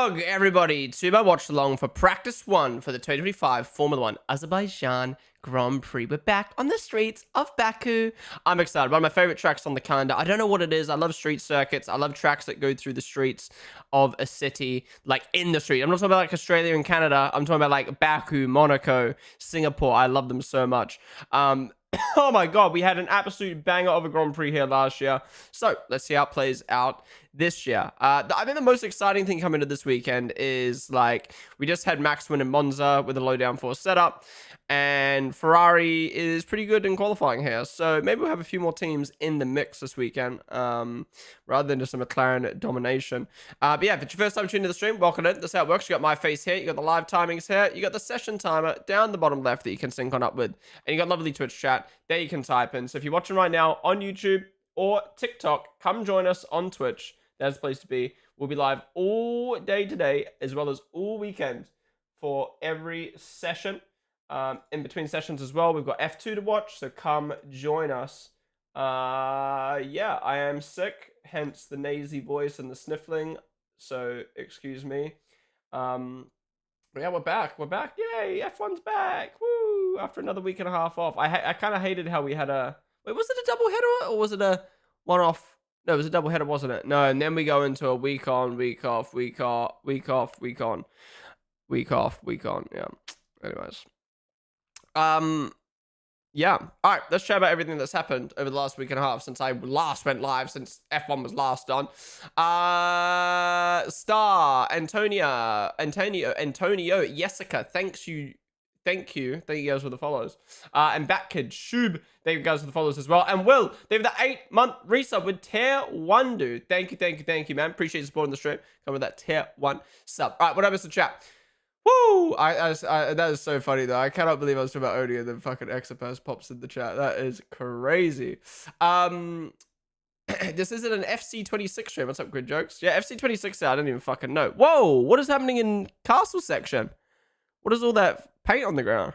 Welcome, everybody, to my watch along for practice one for the 2025 Formula One Azerbaijan Grand Prix. We're back on the streets of Baku. I'm excited. One of my favorite tracks on the calendar. I don't know what it is. I love street circuits. I love tracks that go through the streets of a city, like in the street. I'm not talking about like Australia and Canada. I'm talking about like Baku, Monaco, Singapore. I love them so much. Oh my god, we had an absolute banger of a Grand Prix here last year. So let's see how it plays out this year. I think the most exciting thing coming to this weekend is like we just had Max win in Monza with a low downforce setup, and Ferrari is pretty good in qualifying here. So maybe we'll have a few more teams in the mix this weekend, rather than just a McLaren domination. But yeah, if it's your first time tuning to the stream, welcome in. That's how it works. You got my face here, you got the live timings here, you got the session timer down the bottom left that you can sync on up with, and you got lovely Twitch chat there you can type in. So if you're watching right now on YouTube or TikTok, come join us on Twitch. That's the place to be. We'll be live all day today as well as all weekend for every session. In between sessions as well, we've got F2 to watch, so come join us. Yeah, I am sick, hence the nasy voice and the sniffling, so excuse me. But yeah, we're back. Yay, F1's back. Woo! After another week and a half off. I kind of hated how we had a... Wait, was it a double header or was it a one-off? No, it was a double header, wasn't it? No, and then we go into a week on, week off, week off, week off, week on, week off, week on. Yeah. Anyways. Yeah. All right, let's chat about everything that's happened over the last week and a half since I last went live, since F1 was last on. Star, Antonio, Jessica, thank you guys for the follows. And Batkid, Shub, thank you guys for the follows as well. And Will, they have the 8-month resub with tier 1, dude. Thank you, man. Appreciate you supporting the stream. Come with that tier 1 sub. All right, what else in chat? Woo! That is so funny though. I cannot believe I was talking about Odie and then fucking Exopus pops in the chat. That is crazy. This isn't an FC26 stream. What's up, good jokes? Yeah, FC26. I don't even fucking know. Whoa! What is happening in castle section? What is all that paint on the ground?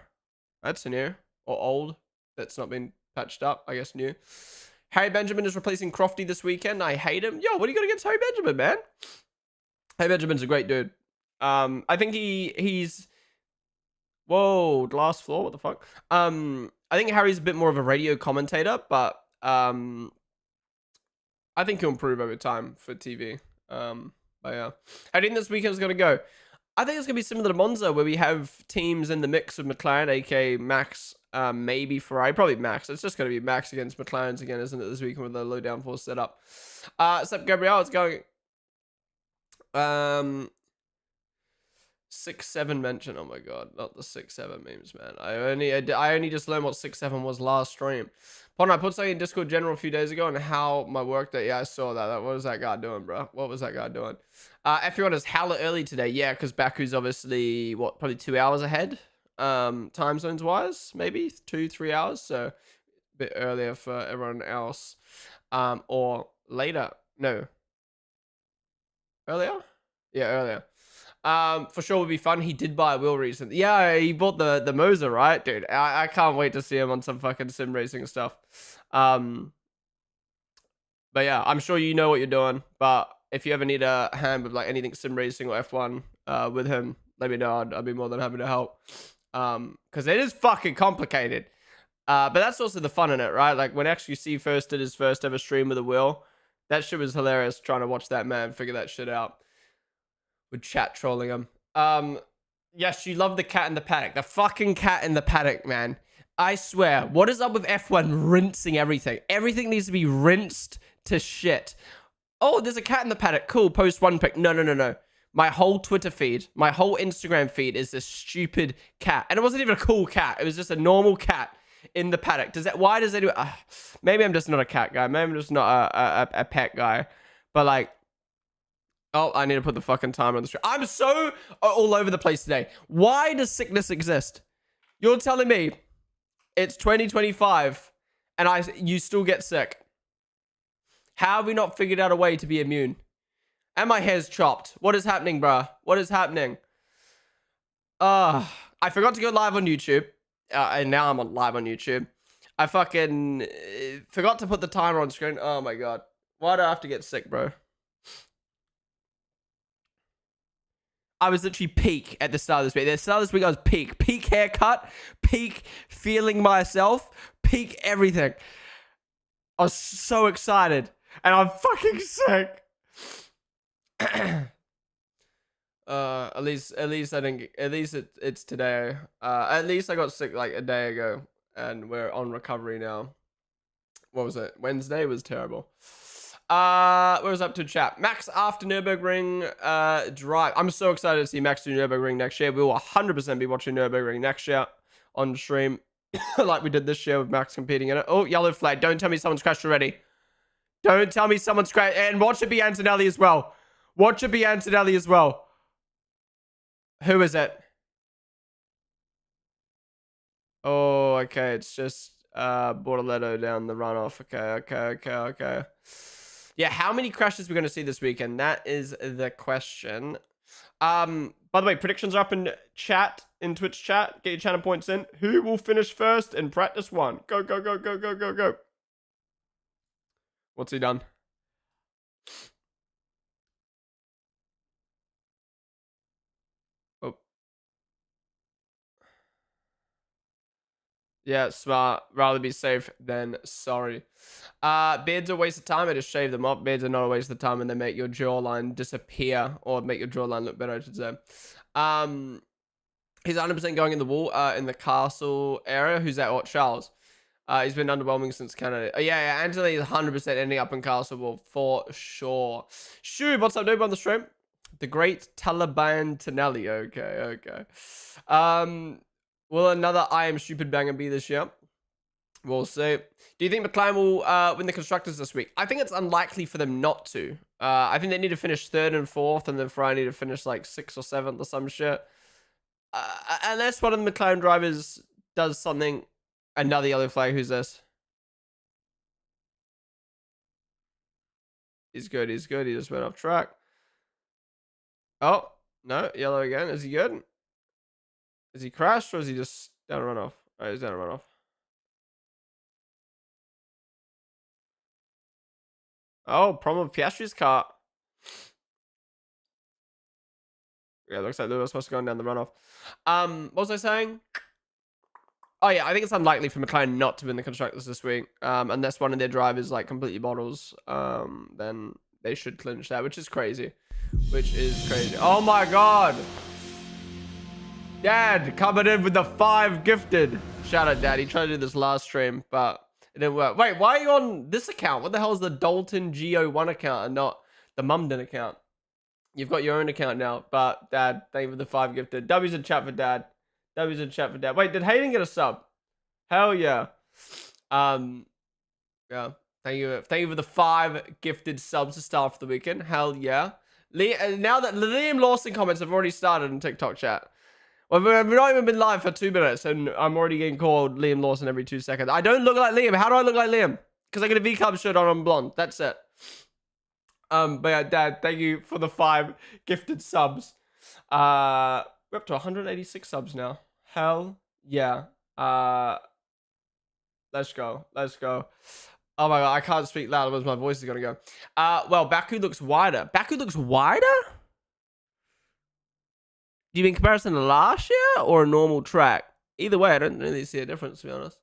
That's new or old. That's not been patched up. I guess new. Harry Benjamin is replacing Crofty this weekend. I hate him. Yo, what do you got against Harry Benjamin, man? Harry Benjamin's a great dude. I think he's... Whoa, glass floor, what the fuck? I think Harry's a bit more of a radio commentator, but I think he'll improve over time for TV. But yeah. How do you think this weekend's gonna go? I think it's gonna be similar to Monza, where we have teams in the mix of McLaren, aka Max, maybe Ferrari, probably Max. It's just gonna be Max against McLaren's again, isn't it, this weekend with the low downforce setup? What's up, Gabrielle? It's going... 6-7 mention. Oh my god, not the 6-7 memes, man. I only just learned what 6-7 was last stream. Ponden, I put something in Discord General a few days ago on how my work day. Yeah, I saw that. What was that guy doing, bro? What was that guy doing? Everyone is hella early today. Yeah, because Baku's obviously what, probably 2 hours ahead, time zones wise, maybe 2-3 hours. So a bit earlier for everyone else, or later. No, earlier. Yeah, earlier. For sure would be fun. He did buy a wheel recently. Yeah, he bought the Moser, right? Dude, I can't wait to see him on some fucking sim racing stuff. But yeah, I'm sure you know what you're doing. But if you ever need a hand with like anything sim racing or F1 with him, let me know. I'd be more than happy to help. Because it is fucking complicated. But that's also the fun in it, right? Like when XQC first did his first ever stream with a wheel, that shit was hilarious trying to watch that man figure that shit out. With chat trolling him. Yes, you love the cat in the paddock. The fucking cat in the paddock, man. I swear. What is up with F1 rinsing everything? Everything needs to be rinsed to shit. Oh, there's a cat in the paddock. Cool, post one pic. No. My whole Twitter feed, my whole Instagram feed is this stupid cat. And it wasn't even a cool cat. It was just a normal cat in the paddock. Why does anyone... maybe I'm just not a cat guy. Maybe I'm just not a pet guy. But like... Oh, I need to put the fucking timer on the stream. I'm so all over the place today. Why does sickness exist? You're telling me it's 2025 and you still get sick. How have we not figured out a way to be immune? And my hair's chopped. What is happening, bruh? What is happening? I forgot to go live on YouTube. And now I'm live on YouTube. I fucking forgot to put the timer on screen. Oh my god. Why do I have to get sick, bro? I was literally peak at the start of this week. At the start of this week, I was peak. Peak haircut, peak feeling myself, peak everything. I was so excited. And I'm fucking sick. At least I didn't get, at least it's today. At least I got sick like a day ago. And we're on recovery now. What was it? Wednesday was terrible. What was up to chat? Max after Nürburgring drive. I'm so excited to see Max do Nürburgring next year. We will 100% be watching Nürburgring next year on stream, like we did this year with Max competing in it. Oh, yellow flag! Don't tell me someone's crashed already. Don't tell me someone's crashed. And watch it be Antonelli as well. Watch it be Antonelli as well. Who is it? Oh, okay. It's just Bortoletto down the runoff. Okay. Yeah, how many crashes we're going to see this weekend? That is the question. By the way, predictions are up in chat, in Twitch chat. Get your channel points in. Who will finish first in practice one? Go. What's he done? Oh. Yeah, smart. Rather be safe than sorry. Beards are a waste of time. I just shave them off. Beards are not a waste of time, and they make your jawline disappear, or make your jawline look better, I should say. He's 100% going in the wall, in the castle area. Who's that? What, Charles? He's been underwhelming since Canada. Yeah, Anthony is 100% ending up in Castle Wall for sure. Shoo, what's up, dude, on the stream? The great Taliban Tonelli. Okay. Will another I Am Stupid banger be this year? We'll see. Do you think McLaren will win the Constructors this week? I think it's unlikely for them not to. I think they need to finish 3rd and 4th, and then Ferrari need to finish like 6th or 7th or some shit. Unless one of the McLaren drivers does something. Another yellow flag. Who's this? He's good. He just went off track. Oh, no. Yellow again. Is he good? Is he crashed or is he just down a runoff? Oh, he's down a runoff. Oh, problem with Piastri's car. Yeah, looks like Lewis must have gone down the runoff. What was I saying? Oh yeah, I think it's unlikely for McLaren not to win the Constructors this week. Unless one of their drivers like completely bottles. Then they should clinch that, which is crazy. Oh my god. Dad, coming in with the 5 gifted. Shout out, Dad. He tried to do this last stream, but it didn't work. Wait, why are you on this account? What the hell is the Dalton Geo1 account and not the Mumden account? You've got your own account now, but Dad, thank you for the 5 gifted. W's in chat for Dad. W's in chat for Dad. Wait, did Hayden get a sub? Hell yeah. Yeah. Thank you for the 5 gifted subs to start for the weekend. Hell yeah. Now that Liam Lawson comments have already started in TikTok chat. Well, we've not even been live for 2 minutes, and I'm already getting called Liam Lawson every 2 seconds. I don't look like Liam. How do I look like Liam? Because I get a V-Club shirt on, I'm blonde. That's it. But yeah, Dad, thank you for the 5 gifted subs. We're up to 186 subs now. Hell yeah. Let's go. Oh my god, I can't speak loud, otherwise my voice is gonna go. Well, Baku looks wider. Baku looks wider? Do you mean comparison to last year or a normal track? Either way, I don't really see a difference, to be honest.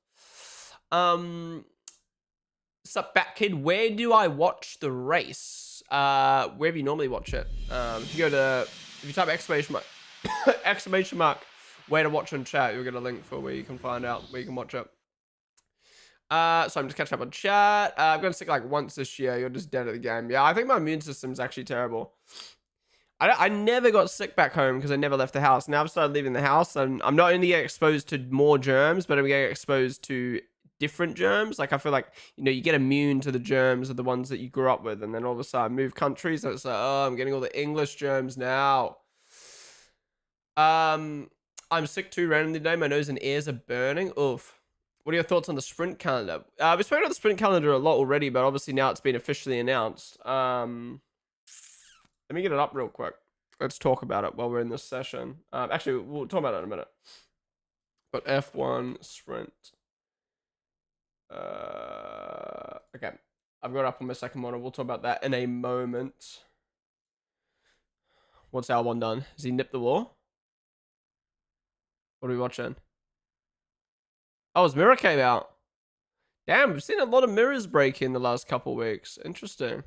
Sup, Bat Kid? Where do I watch the race? Wherever you normally watch it. If you type exclamation mark, exclamation mark, where to watch on chat, you'll get a link for where you can find out where you can watch it. So I'm just catching up on chat. I'm going to sick like once this year. You're just dead at the game. Yeah, I think my immune system's actually terrible. I never got sick back home because I never left the house. Now I've started leaving the house, and I'm not only getting exposed to more germs, but I'm getting exposed to different germs. Like I feel like, you get immune to the germs of the ones that you grew up with, and then all of a sudden move countries, and it's like, oh, I'm getting all the English germs now. I'm sick too randomly today. My nose and ears are burning. Oof. What are your thoughts on the sprint calendar? We've spoken about the sprint calendar a lot already, but obviously now it's been officially announced. Let me get it up real quick. Let's talk about it while we're in this session. Actually, we'll talk about it in a minute. But F1 sprint. Okay. I've got it up on my second monitor. We'll talk about that in a moment. What's Albon done? Has he nipped the wall? What are we watching? Oh, his mirror came out. Damn, we've seen a lot of mirrors break in the last couple weeks. Interesting.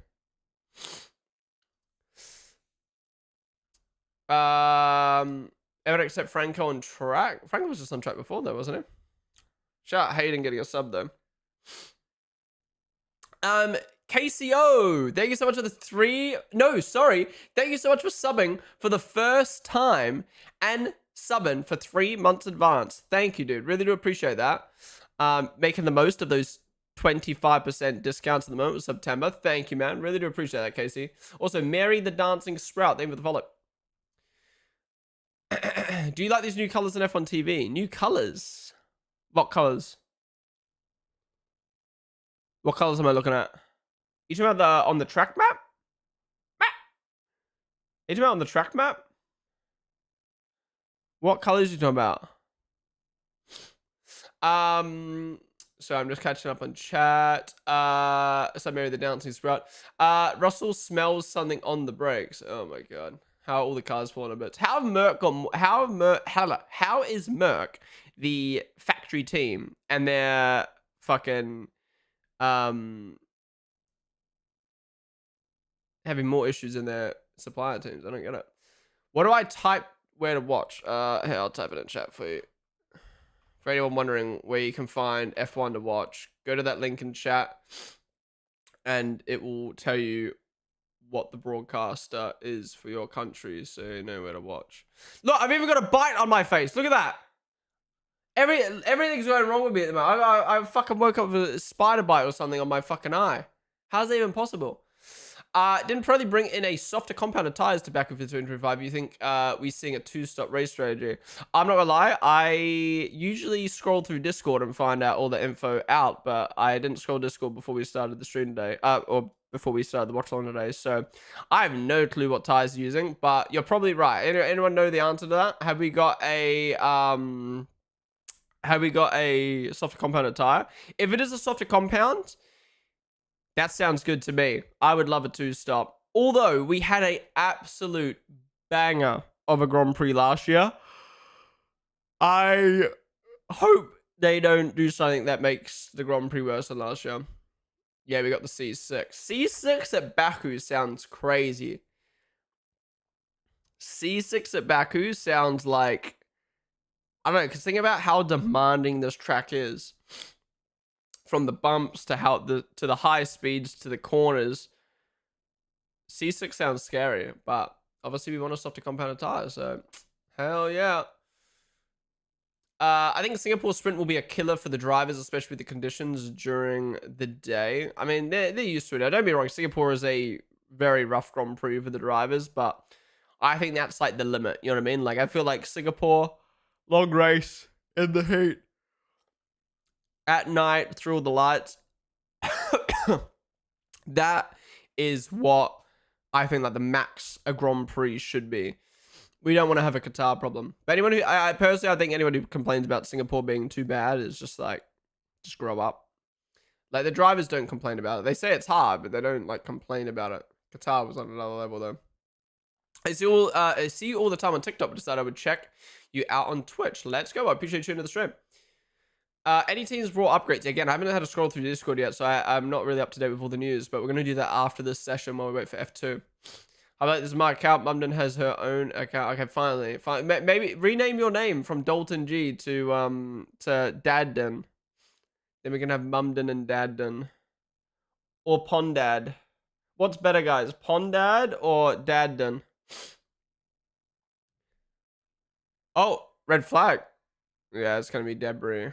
Everyone except Franco on track. Franco was just on track before though, wasn't he? Shout out Hayden getting a sub though. KCO, thank you so much for the thank you so much for subbing for the first time and subbing for 3 months advance. Thank you, dude. Really do appreciate that. Making the most of those 25% discounts at the moment with September. Thank you, man. Really do appreciate that, Casey. Also, Mary the Dancing Sprout, thank you for the follow. Do you like these new colors on F1 TV? New colors? What colors? What colors am I looking at? You talking about on the track map? You talking about on the track map? What colors are you talking about? So I'm just catching up on chat. So Mary the Dancing Sprout. Russell smells something on the brakes. Oh my god. How are all the cars falling a bit? How is Merc the factory team and they're fucking having more issues in their supplier teams? I don't get it. What do I type where to watch? Here, I'll type it in chat for you. For anyone wondering where you can find F1 to watch, go to that link in chat and it will tell you what the broadcaster is for your country so you know where to watch. Look, I've even got a bite on my face. Look at that. Everything's going wrong with me at the moment. I fucking woke up with a spider bite or something on my fucking eye. How's that even possible? Didn't probably bring in a softer compound of tires to Baku 2025. You think we're seeing a 2-stop race strategy? I'm not gonna lie. I usually scroll through Discord and find out all the info out, but I didn't scroll Discord before we started the stream today, or before we started the watch along today. So I have no clue what tires you're using, but you're probably right. Anyone know the answer to that? Have we got a softer compound tire? If it is a softer compound, that sounds good to me. I would love a 2-stop. Although we had a absolute banger of a Grand Prix last year. I hope they don't do something that makes the Grand Prix worse than last year. Yeah, we got the C6. C6 at Baku sounds crazy. C6 at Baku sounds like, I don't know, because think about how demanding this track is. From the bumps to the high speeds to the corners. C6 sounds scary, but obviously we want a softer compounded tire, so hell yeah. I think Singapore Sprint will be a killer for the drivers, especially with the conditions during the day. I mean, they're used to it. Don't be wrong, Singapore is a very rough Grand Prix for the drivers, but I think that's like the limit. You know what I mean? Like, I feel like Singapore, long race in the heat, at night through all the lights. That is what I think like the max a Grand Prix should be. We don't want to have a Qatar problem. But anyone who, I personally, I think anyone who complains about Singapore being too bad is just like, just grow up. Like, the drivers don't complain about it. They say it's hard, but they don't like complain about it. Qatar was on another level though. I see you all the time on TikTok, but decided I would check you out on Twitch. Let's go. I appreciate you tuning to the stream. Any teams brought upgrades? Again, I haven't had to scroll through Discord yet, so I'm not really up to date with all the news, but we're going to do that after this session while we wait for F2. How about this is my account? Mumden has her own account. Okay, finally. Maybe rename your name from Dalton G to Dadden. Then we can have Mumden and Dadden. Or Pondad. What's better, guys? Pondad or Dadden? Oh, red flag. Yeah, it's going to be Debris.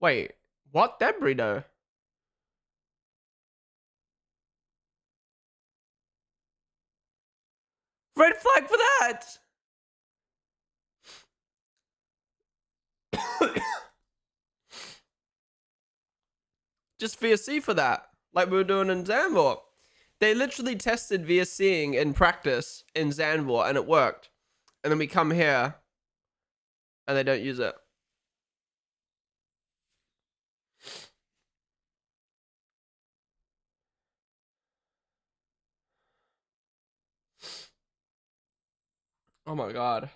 Wait, what debris though? Red flag for that! Just VSC for that. Like we were doing in Zandvoort. They literally tested VSCing in practice in Zandvoort and it worked. And then we come here and they don't use it. Oh my god.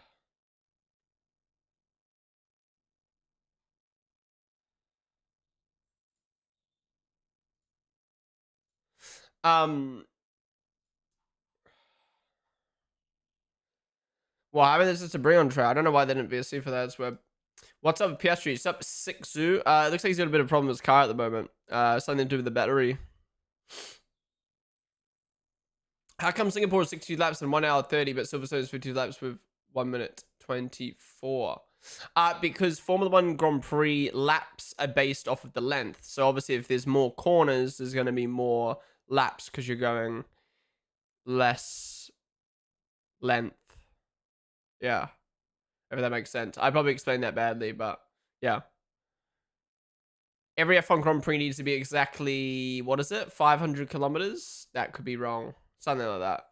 Um, well, I mean, this is a Brion track. I don't know why they didn't VSC for that. It's web. What's up with Piastri? It's up 6 Zoo. It looks like he's got a bit of a problem with his car at the moment. Something to do with the battery. How come Singapore is 62 laps in 1 hour 30, but Silverstone is 52 laps with 1 minute 24? Because Formula One Grand Prix laps are based off of the length. So obviously, if there's more corners, there's going to be more laps because you're going less length. Yeah, if that makes sense. I probably explained that badly, but yeah. Every F1 Grand Prix needs to be exactly, what is it? 500 kilometers? That could be wrong. Something like that.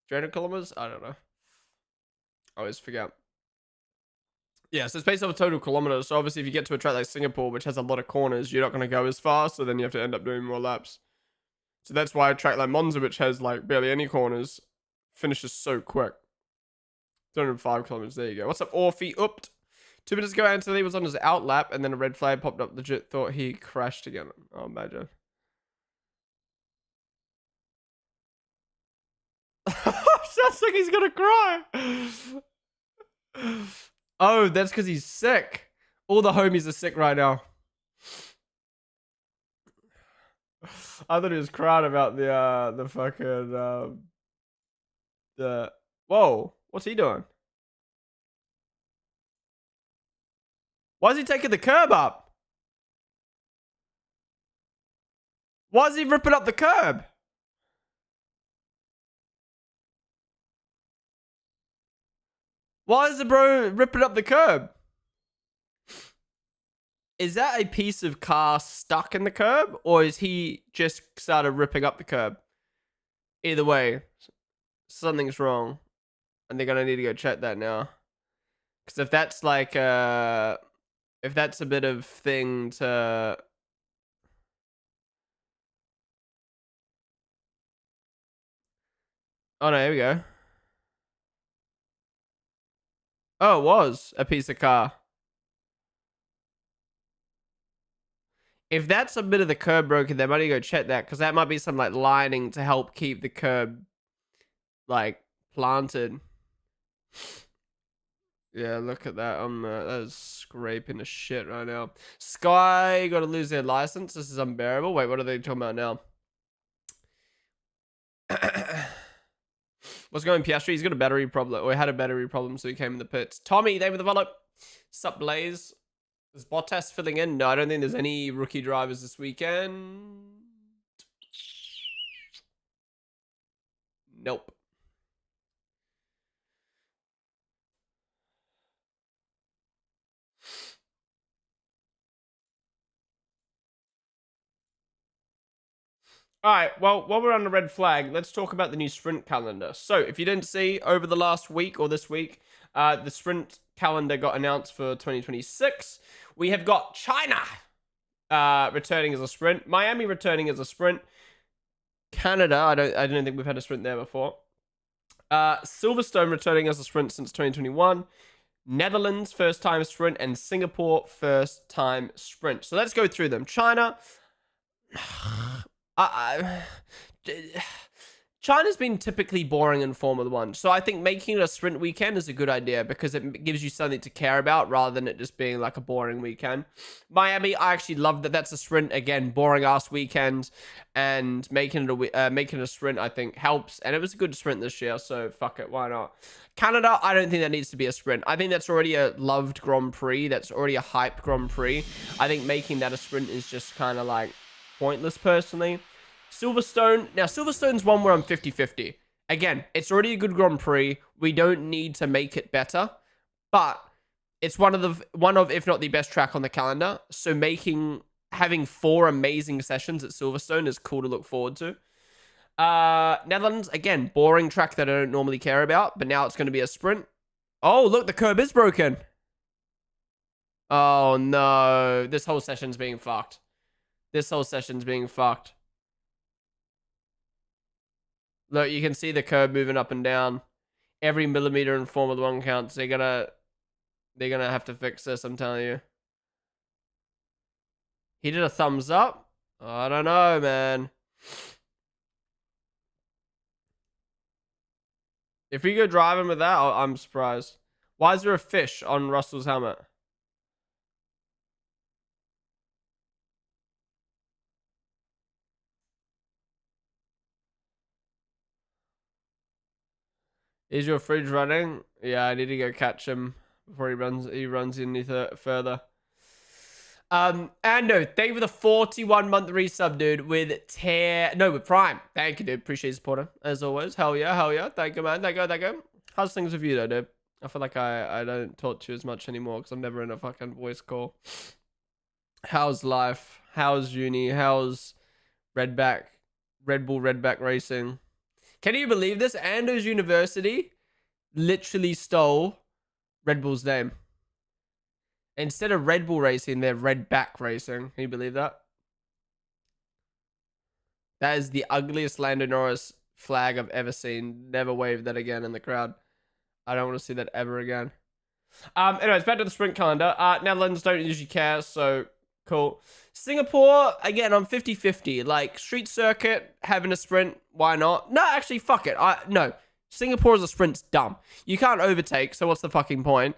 300 kilometers? I don't know. I always forget. Yeah, so it's based off total kilometers. So obviously, if you get to a track like Singapore, which has a lot of corners, you're not going to go as fast. So then you have to end up doing more laps. So that's why a track like Monza, which has like barely any corners, finishes so quick. 205 kilometers. There you go. What's up, Orphe? Upped. 2 minutes ago, Anthony was on his out lap, and then a red flag popped up. Legit thought he crashed again. Oh, imagine. Sounds like he's gonna cry. Oh, that's because he's sick. All the homies are sick right now. I thought he was crying about the fucking the. Whoa, what's he doing? Why is he taking the curb up? Why is he ripping up the curb? Why is the bro ripping up the curb? Is that a piece of car stuck in the curb, or is he just started ripping up the curb? Either way, something's wrong, and they're gonna need to go check that now. Because if that's like if that's a bit of thing to. Oh no, here we go. Oh, it was a piece of car. If that's a bit of the curb broken, they might need to go check that, because that might be some like lining to help keep the curb like planted. Yeah, look at that. That is scraping the shit right now. Sky got to lose their license. This is unbearable. Wait, what are they talking about now? What's going on, Piastri? He's got a battery problem, or he had a battery problem, so he came in the pits. Tommy, they with the follow. Sup, Blaze? Is Bottas filling in? No, I don't think there's any rookie drivers this weekend. Nope. All right, well, while we're on the red flag, let's talk about the new sprint calendar. So, if you didn't see, over the last week or this week, the sprint calendar got announced for 2026. We have got China returning as a sprint, Miami returning as a sprint, Canada, I don't think we've had a sprint there before. Silverstone returning as a sprint since 2021. Netherlands, first time sprint, and Singapore, first time sprint. So let's go through them. China. China's been typically boring in Formula One, so I think making it a sprint weekend is a good idea because it gives you something to care about rather than it just being like a boring weekend. Miami, I actually love that that's a sprint. Again, boring ass weekend, and making it a sprint I think helps, and it was a good sprint this year, so fuck it, why not? Canada, I don't think that needs to be a sprint. I think that's already a loved Grand Prix. That's already a hyped Grand Prix. I think making that a sprint is just kind of like pointless personally. Silverstone. Now, Silverstone's one where I'm 50-50. Again, it's already a good Grand Prix. We don't need to make it better. But it's one of, if not the best track on the calendar. So having 4 amazing sessions at Silverstone is cool to look forward to. Netherlands, again, boring track that I don't normally care about. But now it's going to be a sprint. Oh, look, the curb is broken. Oh, no. This whole session's being fucked. This whole session's being fucked. Look, you can see the curb moving up and down. Every millimeter in Formula One counts. They're gonna have to fix this, I'm telling you. He did a thumbs up. I don't know, man. If we go driving with that, I'm surprised. Why is there a fish on Russell's helmet? Is your fridge running? Yeah, I need to go catch him before he runs any further. And no, thank you for the 41-month resub, dude, with Prime. Thank you, dude. Appreciate your supporter, as always. Hell yeah, hell yeah. Thank you, man. Thank you. How's things with you, though, dude? I feel like I don't talk to you as much anymore because I'm never in a fucking voice call. How's life? How's uni? How's Red Bull Redback racing? Can you believe this? Andrews University literally stole Red Bull's name. Instead of Red Bull racing, they're Redback racing. Can you believe that? That is the ugliest Lando Norris flag I've ever seen. Never wave that again in the crowd. I don't want to see that ever again. Anyways, back to the sprint calendar. Netherlands don't usually care, so cool. Singapore, again, I'm 50-50. Like, street circuit, having a sprint, why not? No, actually, fuck it. No. Singapore as a sprint's dumb. You can't overtake, so what's the fucking point?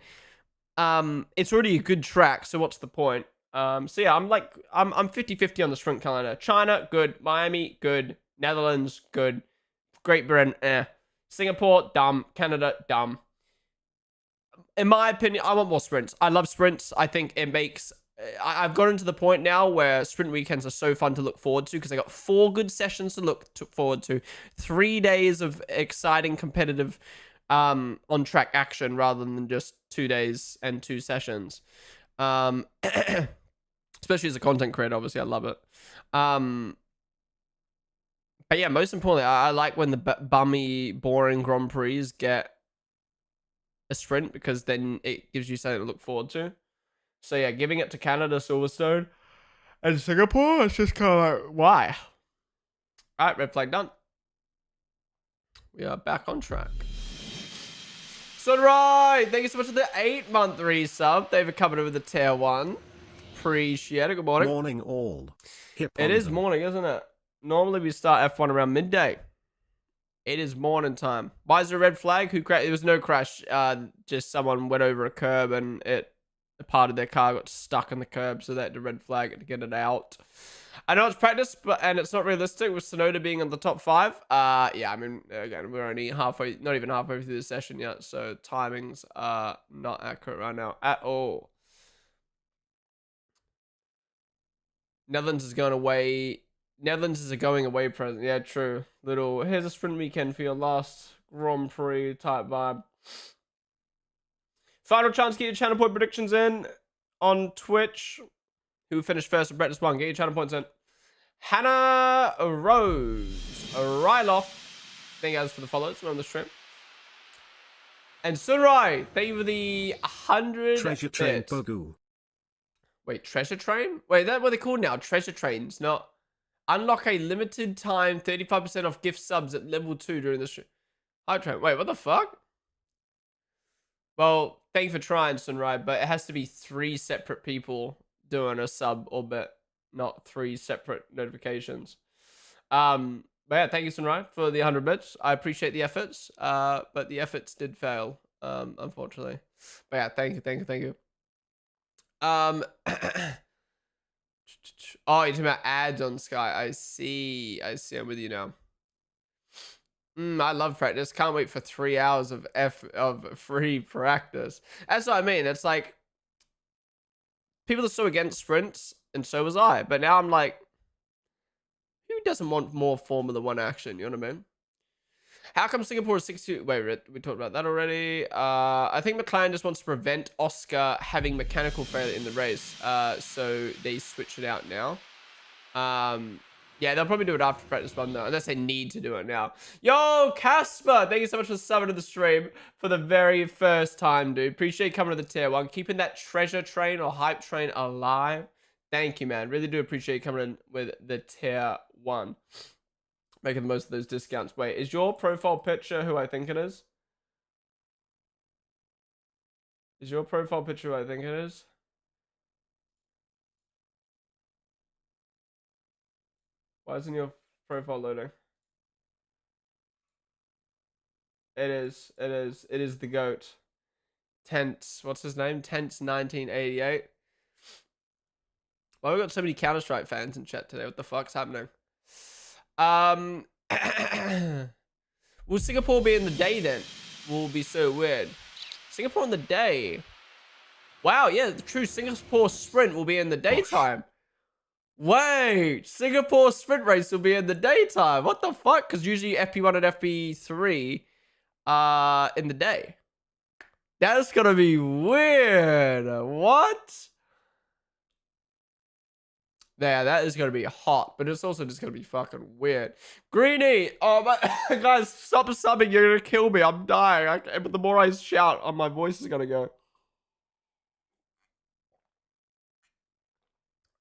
It's already a good track, so what's the point? So yeah, I'm 50-50 on the sprint calendar. China, good. Miami, good. Netherlands, good. Great Britain, eh. Singapore, dumb. Canada, dumb. In my opinion, I want more sprints. I love sprints. I think it makes... I've gotten to the point now where sprint weekends are so fun to look forward to because I got 4 good sessions to look forward to. 3 days of exciting, competitive, on-track action rather than just 2 days and 2 sessions. Especially as a content creator, obviously, I love it. But yeah, most importantly, I like when the bummy, boring Grand Prix get a sprint because then it gives you something to look forward to. So yeah, giving it to Canada, Silverstone, and Singapore, it's just kind of like, why? All right, red flag done. We are back on track. So right, thank you so much for the 8-month resub. They've covered it with the tier 1. Appreciate it. Good morning. Morning all. It is morning, isn't it? Normally we start F1 around midday. It is morning time. Why is there a red flag? Who crashed? There was no crash. Just someone went over a curb and a part of their car got stuck in the curb, so they had to red flag it to get it out. I know it's practice, and it's not realistic with Sonoda being in the top 5. Yeah, I mean, again, we're only not even halfway through the session yet, so timings are not accurate right now at all. Netherlands is going away. Netherlands is a going away present. Yeah, true. Here's a sprint weekend for your last Grand Prix type vibe. Final chance to get your channel point predictions in on Twitch. Who finished first in practice 1? Get your channel points in. Hannah Rose Ryloff. Thank you guys for the follows on the stream. And Sunrai, thank you for the 100 Treasure Train bits. Baku. Wait, Treasure Train? Wait, that's what they're called now. Treasure Trains, not... Unlock a limited time 35% off gift subs at level 2 during the stream. Hype Train. Wait, what the fuck? Well, thank you for trying, Sunrai, but it has to be 3 separate people doing a sub or bit, not 3 separate notifications. But yeah, thank you, Sunrai, for the 100 bits. I appreciate the efforts, but the efforts did fail, unfortunately. But yeah, thank you. Oh, you're talking about ads on Sky. I see. I'm with you now. I love practice. Can't wait for 3 hours of free practice. That's what I mean. It's like people are so against sprints, and so was I. But now I'm like, who doesn't want more Formula One action? You know what I mean? How come Singapore is 62? Wait, we talked about that already. I think McLaren just wants to prevent Oscar having mechanical failure in the race. So they switch it out now. Yeah, they'll probably do it after practice 1 though, unless they need to do it now. Yo, Casper, thank you so much for subbing to the stream for the very first time, dude. Appreciate you coming to the tier 1, keeping that treasure train or hype train alive. Thank you, man. Really do appreciate you coming in with the tier 1. Making the most of those discounts. Wait, is your profile picture who I think it is? Is your profile picture what I think it is? Why isn't your profile loading? It is. It is. It is the GOAT. Tense. What's his name? Tense 1988. Why we got so many Counter-Strike fans in chat today? What the fuck's happening? Will Singapore be in the day then? Will be so weird. Singapore in the day. Wow, yeah, the true Singapore sprint will be in the daytime. Wait, Singapore sprint race will be in the daytime. What the fuck? Because usually FP1 and FP3 are in the day. That's gonna be weird. What? Yeah, that is gonna be hot, but it's also just gonna be fucking weird. Greenie, oh my guys, stop subbing. You're gonna kill me. I'm dying. But the more I shout, my voice is gonna go.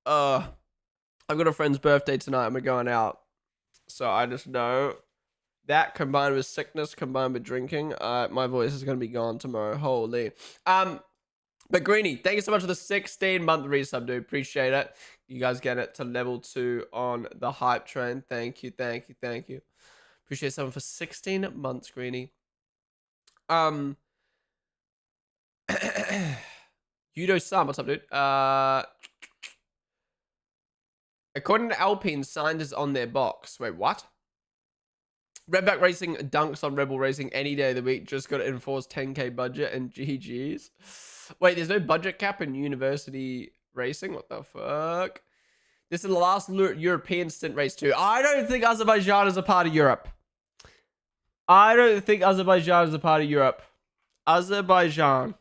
I've got a friend's birthday tonight and we're going out. So I just know that combined with sickness, combined with drinking, my voice is going to be gone tomorrow. Holy. But Greenie, thank you so much for the 16-month resub, dude. Appreciate it. You guys get it to level 2 on the hype train. Thank you, thank you, thank you. Appreciate someone for 16 months, Greenie. Yudo-san, what's up, dude? According to Alpine, signed is on their box. Wait, what? Redback Racing dunks on Rebel Racing any day of the week. Just got to enforce 10k budget and GG's. Wait, there's no budget cap in university racing? What the fuck? This is the last European stint race too. I don't think Azerbaijan is a part of Europe. I don't think Azerbaijan is a part of Europe. Azerbaijan.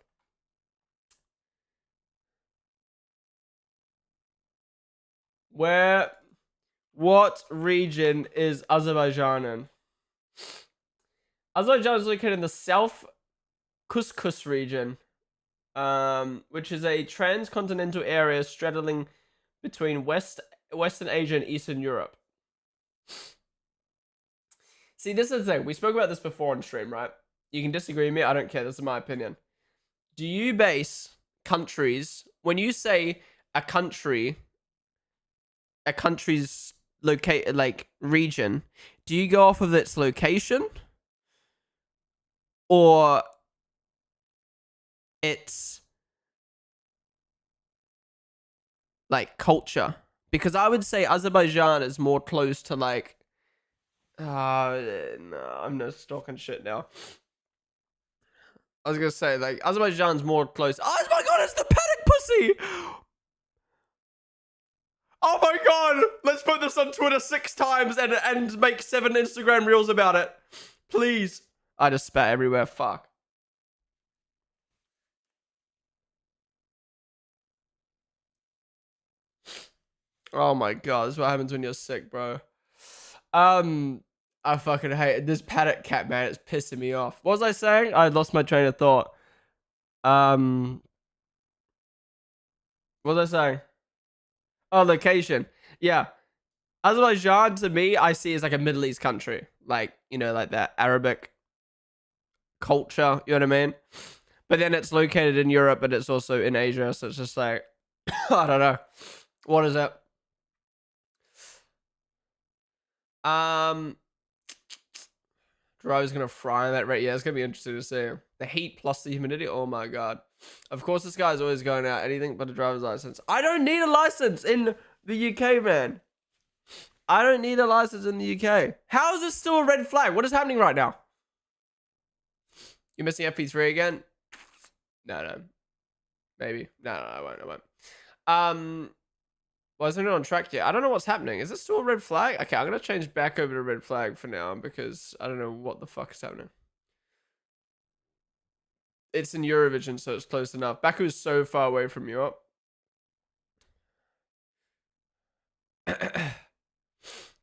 What region is Azerbaijan in? Azerbaijan is located in the South Couscous region, which is a transcontinental area straddling between Western Asia and Eastern Europe. See, this is the thing. We spoke about this before on stream, right? You can disagree with me. I don't care. This is my opinion. Do you base countries, when you say a country's located, like, region, do you go off of its location or its like culture? Because I would say Azerbaijan is more close to like no, I'm not talking shit now. I was gonna say like Azerbaijan's more close. Oh my god, it's the paddock pussy! Oh my god! Let's put this on Twitter 6 times and make 7 Instagram reels about it. Please. I just spat everywhere. Fuck. Oh my god, this is what happens when you're sick, bro. I fucking hate it. This paddock cat, man, it's pissing me off. What was I saying? I lost my train of thought. What was I saying? Oh, location. Yeah. Azerbaijan, to me, I see as like a Middle East country. Like, you know, like that Arabic culture, you know what I mean? But then it's located in Europe, but it's also in Asia, so it's just like, I don't know. What is it? Driver's gonna fry on that rate. Yeah, it's gonna be interesting to see. The heat plus the humidity. Oh my god. Of course, this guy's always going out anything but a driver's license. I don't need a license in the UK, man. I don't need a license in the UK. How is this still a red flag? What is happening right now? You're missing FP3 again? No. Maybe. No, I won't. Well, isn't it on track yet? I don't know what's happening. Is it still a red flag? Okay, I'm going to change back over to red flag for now because I don't know what the fuck is happening. It's in Eurovision, so it's close enough. Baku is so far away from Europe.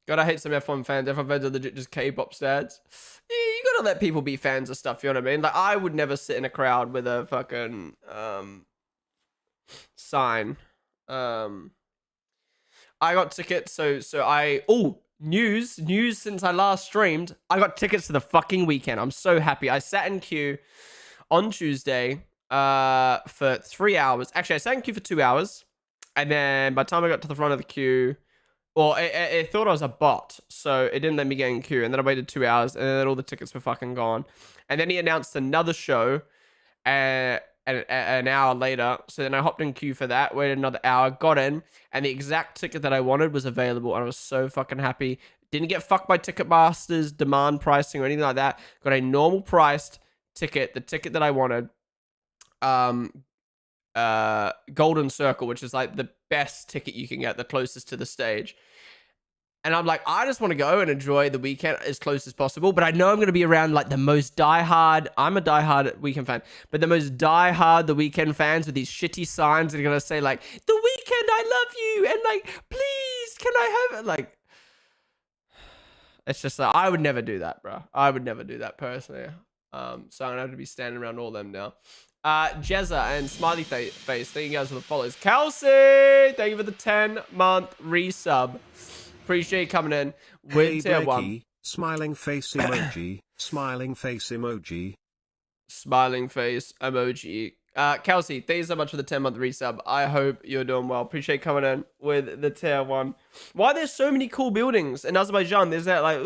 God, I hate some F1 fans. F1 fans are legit just K-pop stads. Yeah, you gotta let people be fans of stuff, you know what I mean? Like, I would never sit in a crowd with a fucking, sign. I got tickets, so news since I last streamed. I got tickets to the fucking weekend. I'm so happy. I sat in queue on Tuesday. for 3 hours. Actually, I sat in queue for 2 hours. And then by the time I got to the front of the queue, well, it thought I was a bot, so it didn't let me get in queue. And then I waited 2 hours, and then all the tickets were fucking gone. And then he announced another show an hour later. So then I hopped in queue for that, waited another hour, got in, and the exact ticket that I wanted was available. And I was so fucking happy. Didn't get fucked by Ticketmaster's demand pricing or anything like that. Got a normal priced ticket, the ticket that I wanted. Golden Circle, which is like the best ticket you can get, the closest to the stage. And I'm like, I just want to go and enjoy the weekend as close as possible. But I know I'm going to be around like the most diehard. I'm a diehard Weekend fan, but the most diehard the Weekend fans with these shitty signs that are going to say like, the Weekend, I love you. And like, please, can I have it? Like, it's just like, I would never do that, bro. I would never do that personally. So I'm going to have to be standing around all them now. Jezza and Smiley Face, thank you guys for the follows. Kelsey, thank you for the 10-month resub. Appreciate you coming in with tier 1. Smiling face emoji. Smiling face emoji. Smiling face emoji. Kelsey, thank you so much for the 10-month resub. I hope you're doing well. Appreciate you coming in with the tier 1. Why there's so many cool buildings in Azerbaijan? There's that like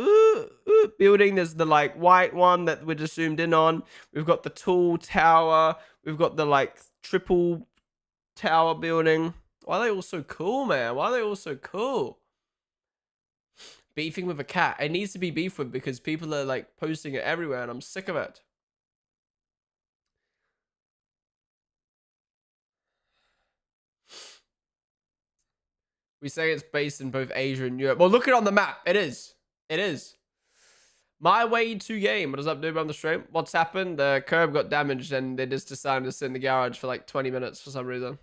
building. There's the like white one that we're just zoomed in on. We've got the tall tower. We've got the like triple tower building. Why are they all so cool, man? Why are they all so cool? Beefing with a cat. It needs to be beef with because people are like posting it everywhere and I'm sick of it. We say it's based in both Asia and Europe. Well, look it on the map. It is. It is. My way to game. What is up, dude? On the stream. What's happened? The curb got damaged and they just decided to sit in the garage for like 20 minutes for some reason.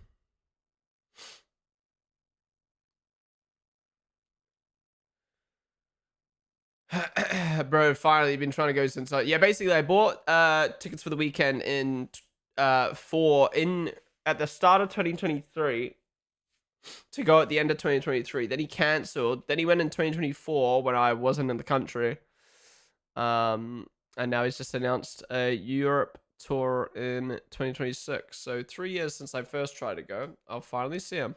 Bro, finally been trying to go since yeah, basically I bought tickets for the weekend in at the start of 2023 to go at the end of 2023. Then he cancelled. Then he went in 2024 when I wasn't in the country. And now he's just announced a Europe tour in 2026. So 3 years since I first tried to go. I'll finally see him.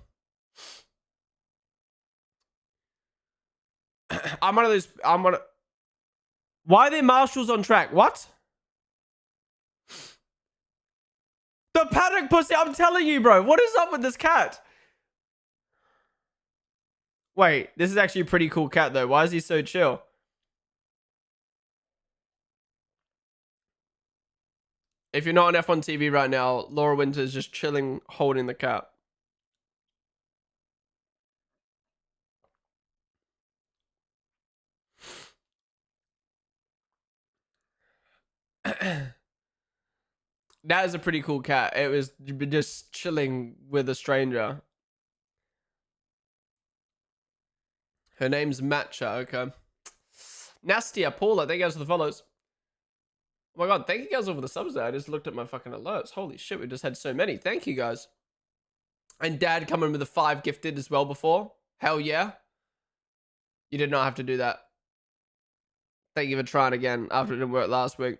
I'm one of those. Why are there marshals on track? What? The paddock pussy. I'm telling you, bro. What is up with this cat? Wait, this is actually a pretty cool cat, though. Why is he so chill? If you're not on F1 TV right now, Laura Winter's just chilling, holding the cat. That is a pretty cool cat. It was just chilling with a stranger. Her name's Matcha, okay. Nastia, Paula, thank you guys for the follows. Oh my god, thank you guys all for the subs there. I just looked at my fucking alerts. Holy shit, we just had so many. Thank you guys. And Dad coming with the 5 gifted as well before. Hell yeah. You did not have to do that. Thank you for trying again after it didn't work last week.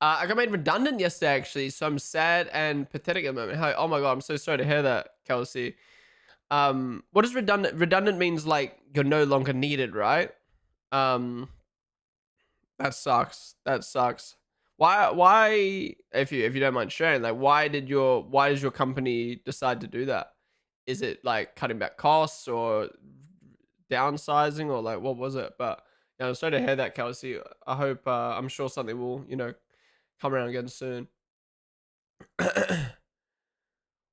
I got made redundant yesterday, actually, so I'm sad and pathetic at the moment. Oh my god, I'm so sorry to hear that, Kelsey. What is redundant? Redundant means like you're no longer needed, right? That sucks. That sucks. Why? If you don't mind sharing, like, why does your company decide to do that? Is it like cutting back costs or downsizing or like what was it? But yeah, I'm sorry to hear that, Kelsey. I hope I'm sure something will come around again soon.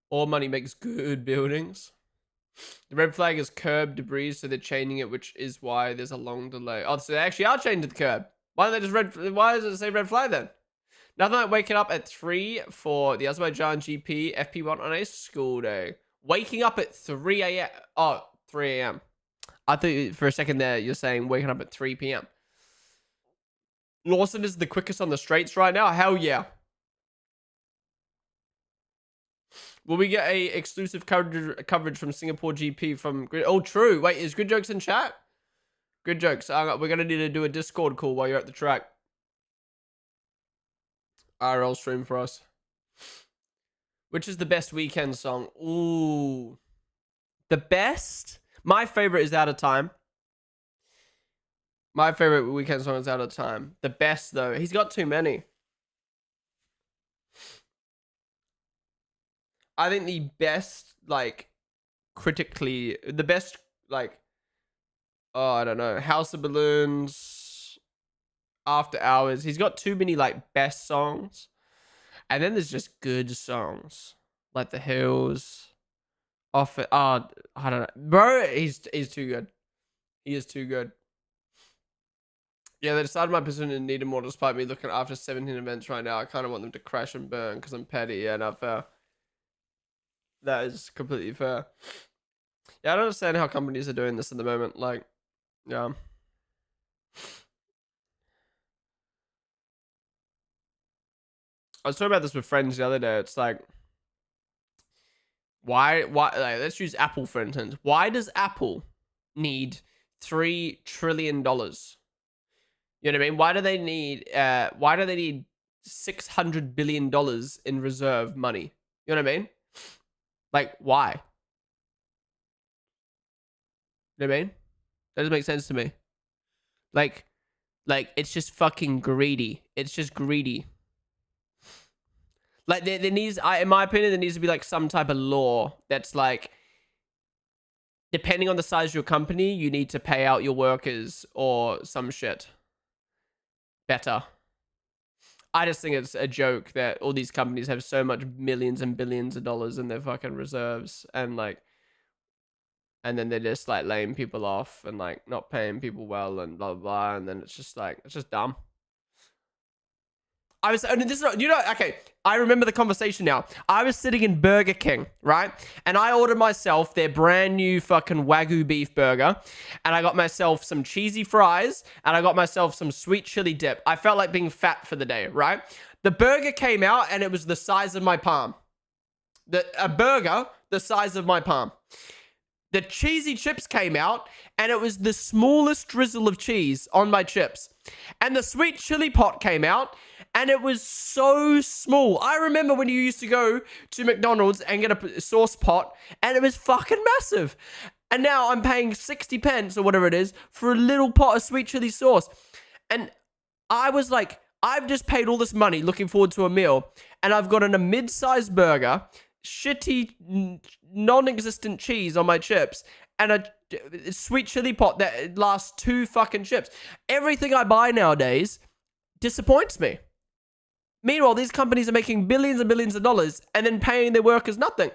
All money makes good buildings. The red flag is curb debris, so they're changing it, which is why there's a long delay. Oh, so they actually are changing the curb. Why don't they just why does it say red flag then? Nothing like waking up at 3 for the Azerbaijan GP FP1 on a school day. Waking up at 3 a.m. Oh, 3 a.m. I thought for a second there you're saying waking up at 3 p.m. Lawson is the quickest on the straights right now. Hell yeah. Will we get a exclusive coverage from Singapore GP from Grid? Oh, true. Wait, is Grid Jokes in chat? Grid Jokes. We're going to need to do a Discord call while you're at the track. IRL stream for us. Which is the best weekend song? Ooh. The best? My favorite is Out of Time. My favorite weekend song is Out of Time. The best, though. He's got too many. I think the best, like, critically, the best, like, oh, I don't know, House of Balloons, After Hours. He's got too many, like, best songs. And then there's just good songs. Like The Hills. Off it. Oh, I don't know. Bro, he's too good. He is too good. Yeah, they decided my position needed more despite me looking after 17 events right now. I kind of want them to crash and burn because I'm petty. Yeah, not fair. That is completely fair. Yeah, I don't understand how companies are doing this at the moment. Like, yeah. I was talking about this with friends the other day. It's like, why, like, let's use Apple for instance. Why does Apple need $3 trillion? You know what I mean? Why do they need $600 billion in reserve money? You know what I mean? Like, why? You know what I mean? That doesn't make sense to me. Like, it's just fucking greedy. It's just greedy. Like, there needs, in my opinion, there needs to be, like, some type of law that's, like, depending on the size of your company, you need to pay out your workers or some shit better. I just think it's a joke that all these companies have so much millions and billions of dollars in their fucking reserves and, like, and then they're just, like, laying people off and, like, not paying people well and blah, blah, blah. And then it's just, like, it's just dumb. I was, and this is not, you know, okay, I remember the conversation now. I was sitting in Burger King, right? And I ordered myself their brand new fucking Wagyu beef burger. And I got myself some cheesy fries. And I got myself some sweet chili dip. I felt like being fat for the day, right? The burger came out and it was the size of my palm. A burger the size of my palm. The cheesy chips came out, and it was the smallest drizzle of cheese on my chips. And the sweet chili pot came out, and it was so small. I remember when you used to go to McDonald's and get a sauce pot, and it was fucking massive. And now I'm paying 60 pence or whatever it is for a little pot of sweet chili sauce. And I was like, I've just paid all this money looking forward to a meal, and I've gotten a mid-sized burger, shitty, non-existent cheese on my chips, and a sweet chili pot that lasts 2 fucking chips. Everything I buy nowadays disappoints me. Meanwhile, these companies are making billions and billions of dollars and then paying their workers nothing.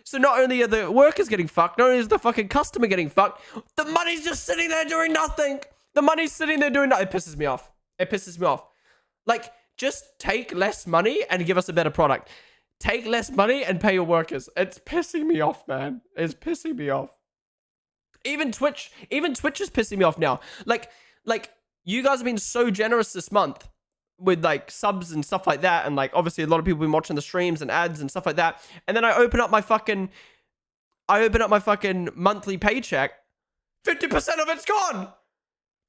So not only are the workers getting fucked, not only is the fucking customer getting fucked, the money's just sitting there doing nothing. The money's sitting there doing nothing. It pisses me off. It pisses me off. Like, just take less money and give us a better product. Take less money and pay your workers. It's pissing me off, man. It's pissing me off. Even Twitch is pissing me off now. Like you guys have been so generous this month with, like, subs and stuff like that. And, like, obviously a lot of people have been watching the streams and ads and stuff like that. And then I open up my fucking monthly paycheck. 50% of it's gone.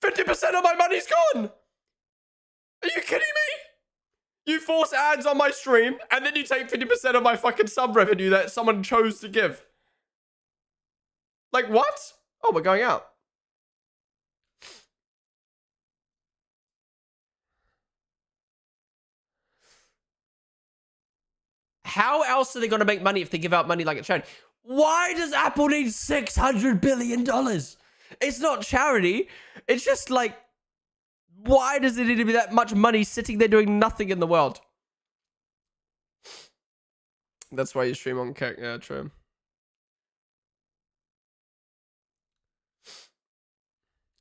50% of my money's gone. Are you kidding me? You force ads on my stream, and then you take 50% of my fucking sub revenue that someone chose to give. Like, what? Oh, we're going out. How else are they going to make money if they give out money like a charity? Why does Apple need $600 billion? It's not charity. It's just like, why does it need to be that much money sitting there doing nothing in the world? That's why you stream on Kick. Yeah, true.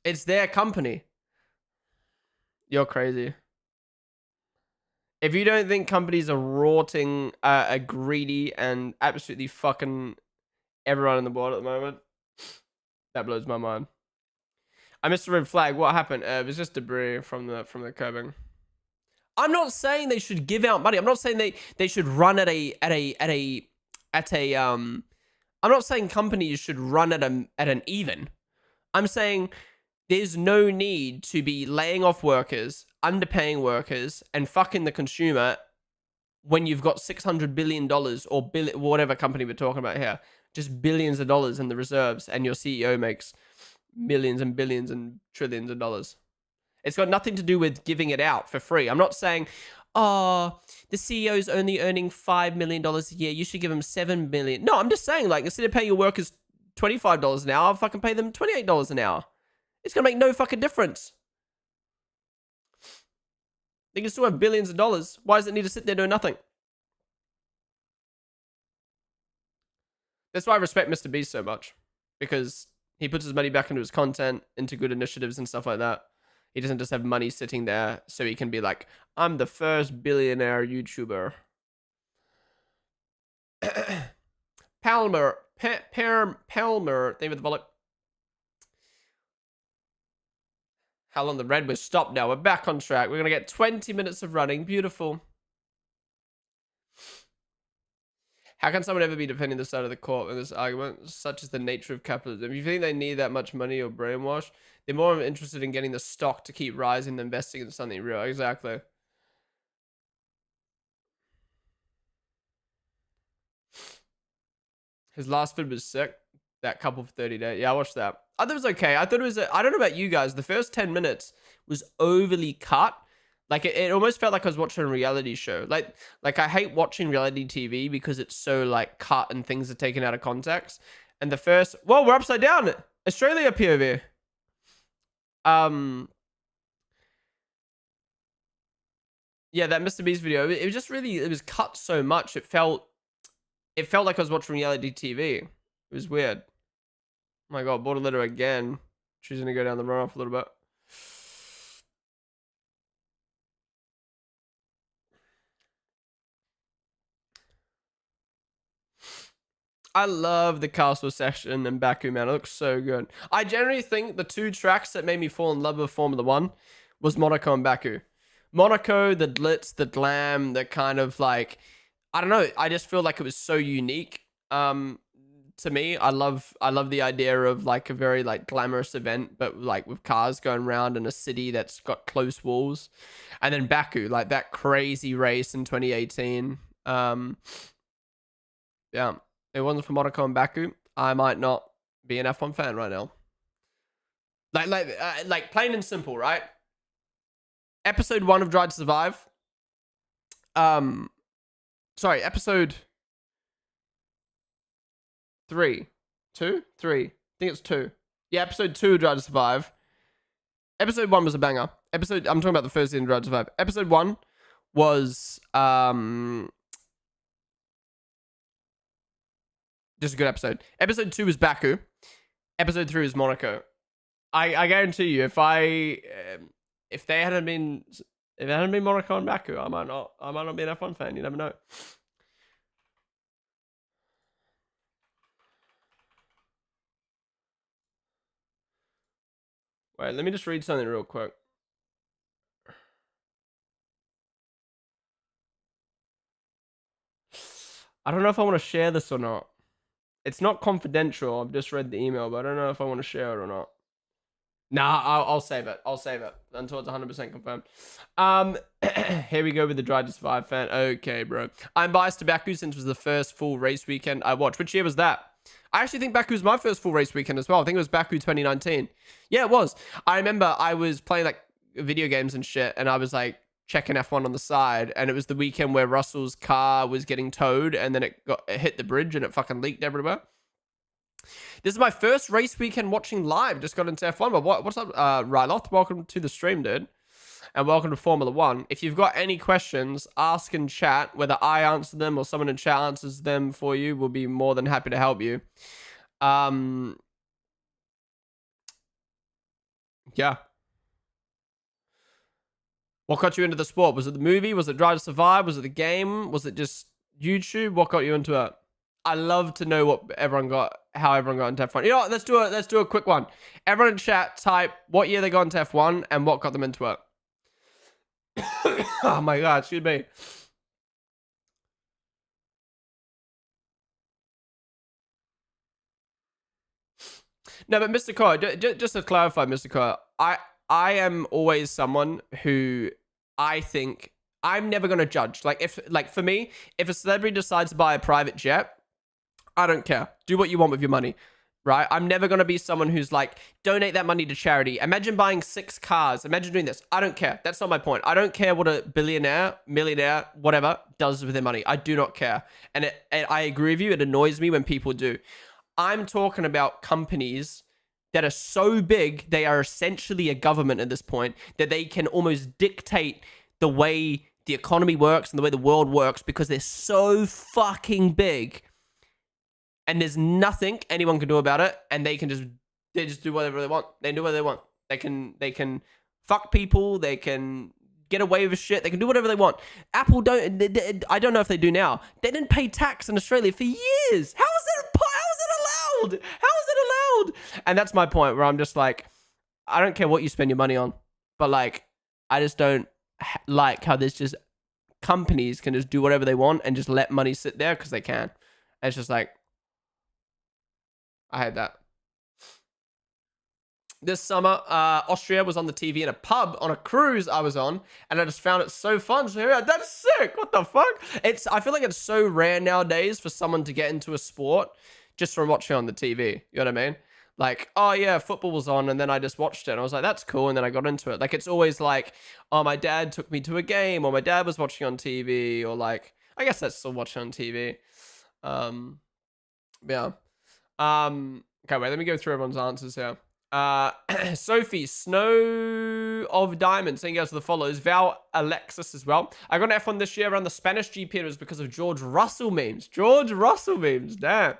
It's their company. You're crazy. If you don't think companies are rorting, are greedy, and absolutely fucking everyone in the world at the moment, that blows my mind. I missed a red flag. What happened? It was just debris from the curbing. I'm not saying they should give out money. I'm not saying they should run at a I'm not saying companies should run at an even. I'm saying there's no need to be laying off workers, underpaying workers, and fucking the consumer when you've got $600 billion or whatever company we're talking about here, just billions of dollars in the reserves, and your CEO makes millions and billions and trillions of dollars. It's got nothing to do with giving it out for free. I'm not saying, oh, the CEO's only earning $5 million a year, you should give him $7 million. No, I'm just saying, like, instead of paying your workers $25 an hour, I'll fucking pay them $28 an hour. It's gonna make no fucking difference. They can still have billions of dollars. Why does it need to sit there doing nothing? That's why I respect Mr. Beast so much, because he puts his money back into his content, into good initiatives and stuff like that. He doesn't just have money sitting there so he can be like, I'm the first billionaire YouTuber. Palmer, Palmer, name of the bullet. How long the red was stopped now. We're back on track. We're going to get 20 minutes of running. Beautiful. How can someone ever be defending the side of the court in this argument? Such is the nature of capitalism. If you think they need that much money or brainwash, they're more interested in getting the stock to keep rising than investing in something real. Exactly. His last vid was sick. That couple for 30 days. Yeah, I watched that. I thought it was okay. I thought it was, I don't know about you guys. The first 10 minutes was overly cut. Like, it almost felt like I was watching a reality show. Like I hate watching reality TV because it's so, like, cut and things are taken out of context. And the first... Whoa, we're upside down! Australia POV. Yeah, that Mr. Beast video, it was just really... It was cut so much. It felt like I was watching reality TV. It was weird. Oh my god, border litter again. Choosing to go down the runoff a little bit. I love the castle section in Baku, man. It looks so good. I generally think the two tracks that made me fall in love with Formula 1 was Monaco and Baku. Monaco, the glitz, the glam, the kind of like... I don't know. I just feel like it was so unique. To me, I love the idea of like a very like glamorous event, but like with cars going around in a city that's got close walls. And then Baku, like that crazy race in 2018. Yeah. If it wasn't for Monaco and Baku, I might not be an F1 fan right now. Like plain and simple, right? Episode 1 of Drive to Survive. Sorry, episode 3. 2? 3. I think it's 2. Yeah, episode 2 of Drive to Survive. Episode 1 was a banger. I'm talking about the first season of Drive to Survive. Episode 1 was just a good episode. Episode 2 was Baku. Episode 3 was Monaco. I guarantee you, if they hadn't been Monaco and Baku, I might not be an F1 fan. You never know. Wait, let me just read something real quick. I don't know if I want to share this or not. It's not confidential. I've just read the email, but I don't know if I want to share it or not. Nah, I'll save it. I'll save it until it's 100% confirmed. Here we go with the Drive to Survive fan. Okay, bro. I'm biased to Baku since it was the first full race weekend I watched. Which year was that? I actually think Baku was my first full race weekend as well. I think it was Baku 2019. Yeah, it was. I remember I was playing like video games and shit, and I was like checking F1 on the side, and it was the weekend where Russell's car was getting towed, and then it hit the bridge and it fucking leaked everywhere. This is my first race weekend watching live. Just got into F1. But what's up, Ryloth? Welcome to the stream, dude. And welcome to Formula 1. If you've got any questions, ask in chat. Whether I answer them or someone in chat answers them for you, we'll be more than happy to help you. Yeah. What got you into the sport? Was it the movie? Was it Drive to Survive? Was it the game? Was it just YouTube? What got you into it? I love to know how everyone got into F1. You know what? Let's do a quick one. Everyone in chat type what year they got into F1 and what got them into it. Oh my god, excuse me. No, but Mr. Core, just to clarify, Mr. Core, I am always someone who I think I'm never going to judge. Like for me, if a celebrity decides to buy a private jet, I don't care. Do what you want with your money, right? I'm never going to be someone who's like, donate that money to charity. Imagine buying 6 cars. Imagine doing this. I don't care. That's not my point. I don't care what a billionaire, millionaire, whatever does with their money. I do not care. And I agree with you. It annoys me when people do. I'm talking about companies that are so big, they are essentially a government at this point, that they can almost dictate the way the economy works and the way the world works because they're so fucking big. And there's nothing anyone can do about it, and they just do whatever they want. They do whatever they want. They can fuck people. They can get away with shit. They can do whatever they want. Apple don't. I don't know if they do now. They didn't pay tax in Australia for years. How is it allowed? How is it allowed? And that's my point, where I'm just like, I don't care what you spend your money on, but like, I just don't like how there's just companies can just do whatever they want and just let money sit there because they can. And it's just like, I had that. This summer, Austria was on the TV in a pub on a cruise I was on, and I just found it so fun. So yeah, that's sick. What the fuck? I feel like it's so rare nowadays for someone to get into a sport just from watching on the TV. You know what I mean? Like, oh yeah, football was on, and then I just watched it, and I was like, that's cool, and then I got into it. Like, it's always like, oh, my dad took me to a game, or my dad was watching on TV, or like, I guess that's still watching on TV. Yeah. Okay, wait, let me go through everyone's answers here. Sophie, Snow of Diamonds, thank you guys for the follows. Val Alexis as well. I got an F1 this year around the Spanish GP. It was because of George Russell memes. George Russell memes, damn.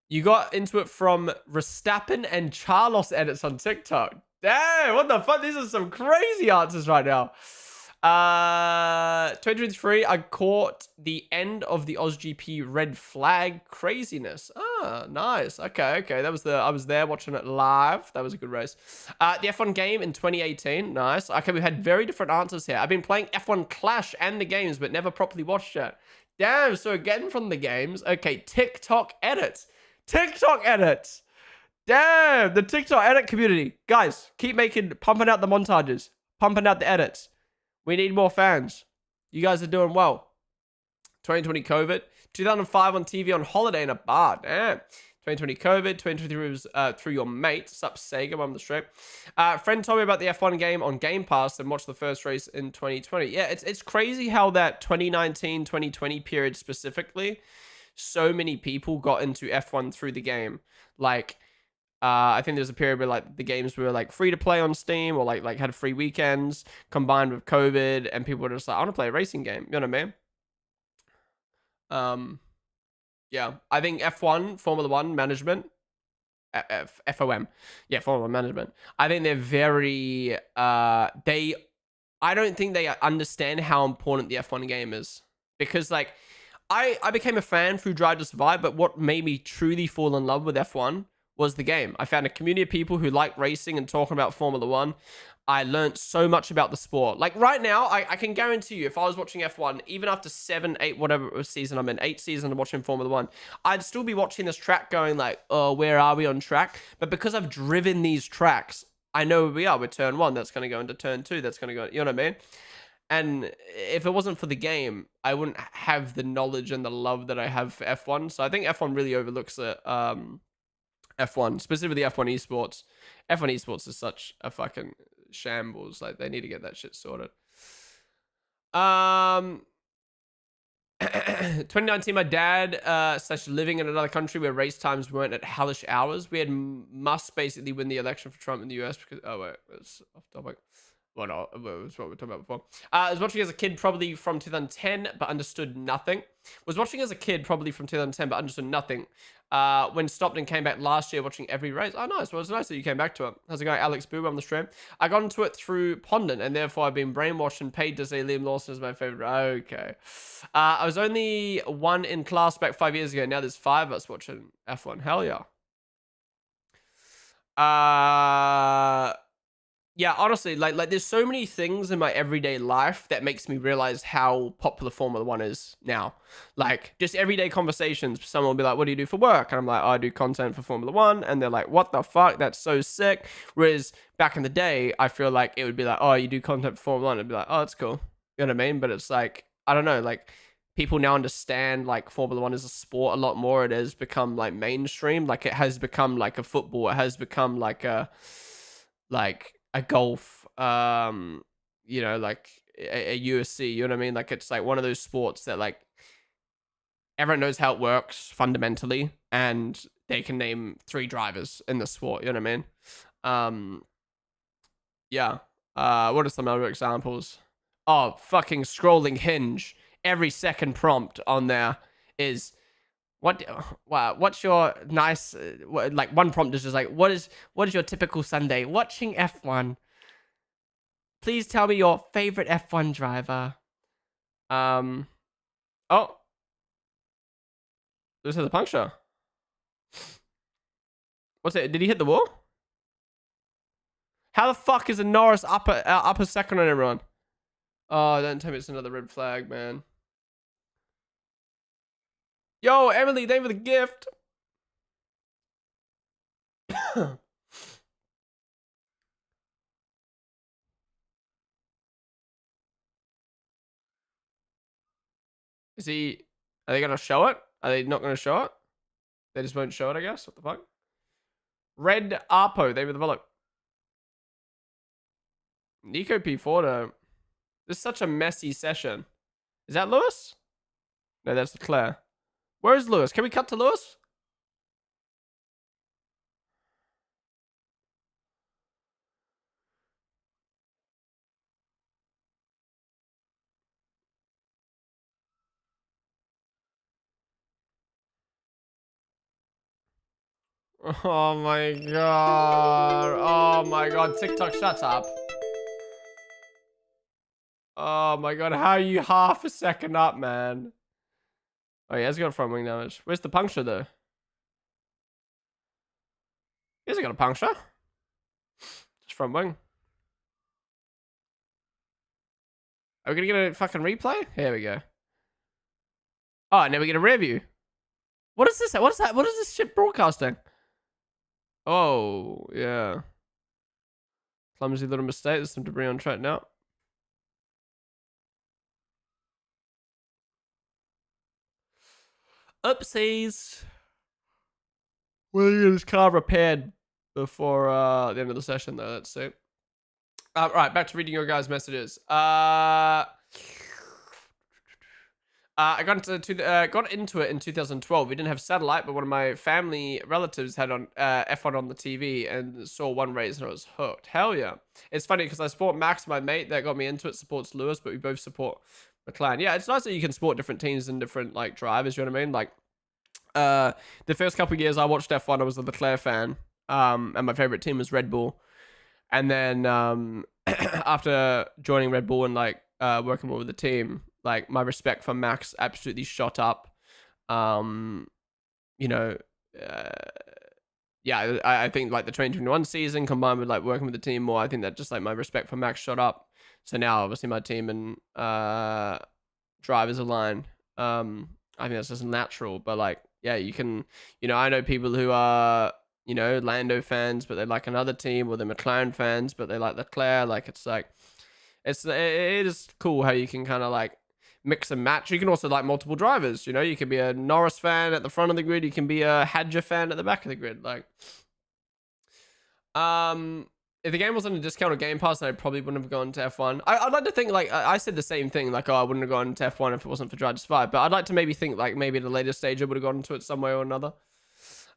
You got into it from Verstappen and Carlos edits on TikTok. Damn, what the fuck? These are some crazy answers right now. 2023, I caught the end of the OzGP red flag craziness. Ah, nice. Okay. I was there watching it live. That was a good race. The F1 game in 2018. Nice. Okay, we had very different answers here. I've been playing F1 Clash and the games, but never properly watched it. Damn, so again from the games. Okay, TikTok edits. Damn, the TikTok edit community. Guys, keep pumping out the montages. Pumping out the edits. We need more fans. You guys are doing well. 2020 COVID. 2005 on TV on holiday in a bar. Damn. 2020 COVID. 2023 was through your mate. Sup, Sega, I'm the straight. Friend told me about the F1 game on Game Pass and watched the first race in 2020. Yeah, it's crazy how that 2019, 2020 period specifically, so many people got into F1 through the game. Like, I think there's a period where like the games were like free to play on Steam or like had free weekends combined with COVID, and people were just like, I want to play a racing game. You know what I mean? Yeah, I think F1, Formula One management, FOM, yeah, Formula One management. I think they're very, I don't think they understand how important the F1 game is, because like, I became a fan through Drive to Survive, but what made me truly fall in love with F1 was the game. I found a community of people who like racing and talking about Formula One. I learned so much about the sport. Like right now, I can guarantee you, if I was watching F1, even after 7, 8, whatever season I'm in, 8 seasons of watching Formula One, I'd still be watching this track going like, oh, where are we on track? But because I've driven these tracks, I know where we are. We're turn 1, that's going to go into turn 2, that's going to go, you know what I mean? And if it wasn't for the game, I wouldn't have the knowledge and the love that I have for F1. So I think F1 really overlooks it. F1, specifically F1 esports. F1 esports is such a fucking shambles. Like, they need to get that shit sorted. 2019, my dad / living in another country where race times weren't at hellish hours. We must basically win the election for Trump in the US because, oh wait, it's off topic. Well, no, that's what we were talking about before. I was watching as a kid, probably from 2010, but understood nothing. When stopped and came back last year, watching every race. Oh, nice. Well, it's nice that you came back to it. How's it going, Alex Boo? I'm the stream. I got into it through Ponden, and therefore I've been brainwashed and paid to say Liam Lawson is my favorite. Okay. I was only 1 in class back 5 years ago. Now there's 5 of us watching F1. Hell yeah. Yeah, honestly, like there's so many things in my everyday life that makes me realize how popular Formula One is now. Like just everyday conversations, someone will be like, "What do you do for work?" And I'm like, oh, "I do content for Formula One," and they're like, "What the fuck? That's so sick." Whereas back in the day, I feel like it would be like, "Oh, you do content for Formula One," I'd be like, "Oh, that's cool." You know what I mean? But it's like I don't know, like people now understand like Formula One is a sport a lot more. It has become like mainstream. Like it has become like a football. It has become like a golf, you know, like a UFC, you know what I mean? Like it's like one of those sports that like everyone knows how it works fundamentally, and they can name 3 drivers in the sport, you know what I mean? Um, yeah. What are some other examples? Oh, fucking scrolling Hinge. Every second prompt on there is what's your nice like one prompt is just like what is your typical Sunday watching F1. Please tell me your favorite F1 driver. Um. Oh, this is a puncture. What's it? Did he hit the wall? How the fuck is a Norris upper second on everyone? Oh, don't tell me it's another red flag, man. Yo, Emily, thank you for the gift. Is he? Are they gonna show it? Are they not gonna show it? They just won't show it, I guess. What the fuck? Red Arpo, they were the follow. Nico P4 though. This is such a messy session. Is that Lewis? No, that's Leclerc. Where is Lewis? Can we cut to Lewis? Oh my god. Oh my god. TikTok, shut up. Oh my god. How are you half a second up, man? Oh, he has got front wing damage. Where's the puncture, though? He hasn't got a puncture. Just front wing. Are we gonna get a fucking replay? Here we go. Oh, and then we get a review. What is this? What is that? What is this shit broadcasting? Oh, yeah. Clumsy little mistake. There's some debris on track now. Oopsies. We'll get his car repaired before the end of the session, though. Let's see. Right, back to reading your guys' messages. I got into it in 2012. We didn't have satellite, but one of my family relatives had on F1 on the TV and saw one race, and I was hooked. Hell yeah! It's funny because I support Max, my mate that got me into it, supports Lewis, but we both support McLaren. Yeah, it's nice that you can support different teams and different like drivers. You know what I mean? Like, the first couple of years I watched F1, I was a Leclerc fan, and my favorite team was Red Bull. And then after joining Red Bull and like working more with the team, like my respect for Max absolutely shot up. You know, uh, yeah, I think like the 2021 season combined with like working with the team more, I think that just like my respect for Max shot up. So now obviously my team and drivers align. I think that's just natural, but like yeah, you can, you know, I know people who are, you know, Lando fans, but they like another team, or they're McLaren fans, but they like Leclerc. Like it's like, it is cool how you can kind of like mix and match. You can also like multiple drivers. You know, you can be a Norris fan at the front of the grid. You can be a Hadja fan at the back of the grid. Like, if the game wasn't a discount or Game Pass, then I probably wouldn't have gone to F1. I'd like to think like I said the same thing. Like, oh, I wouldn't have gone to F1 if it wasn't for Drive to Survive. But I'd like to maybe think like maybe at a later stage I would have gone into it some way or another.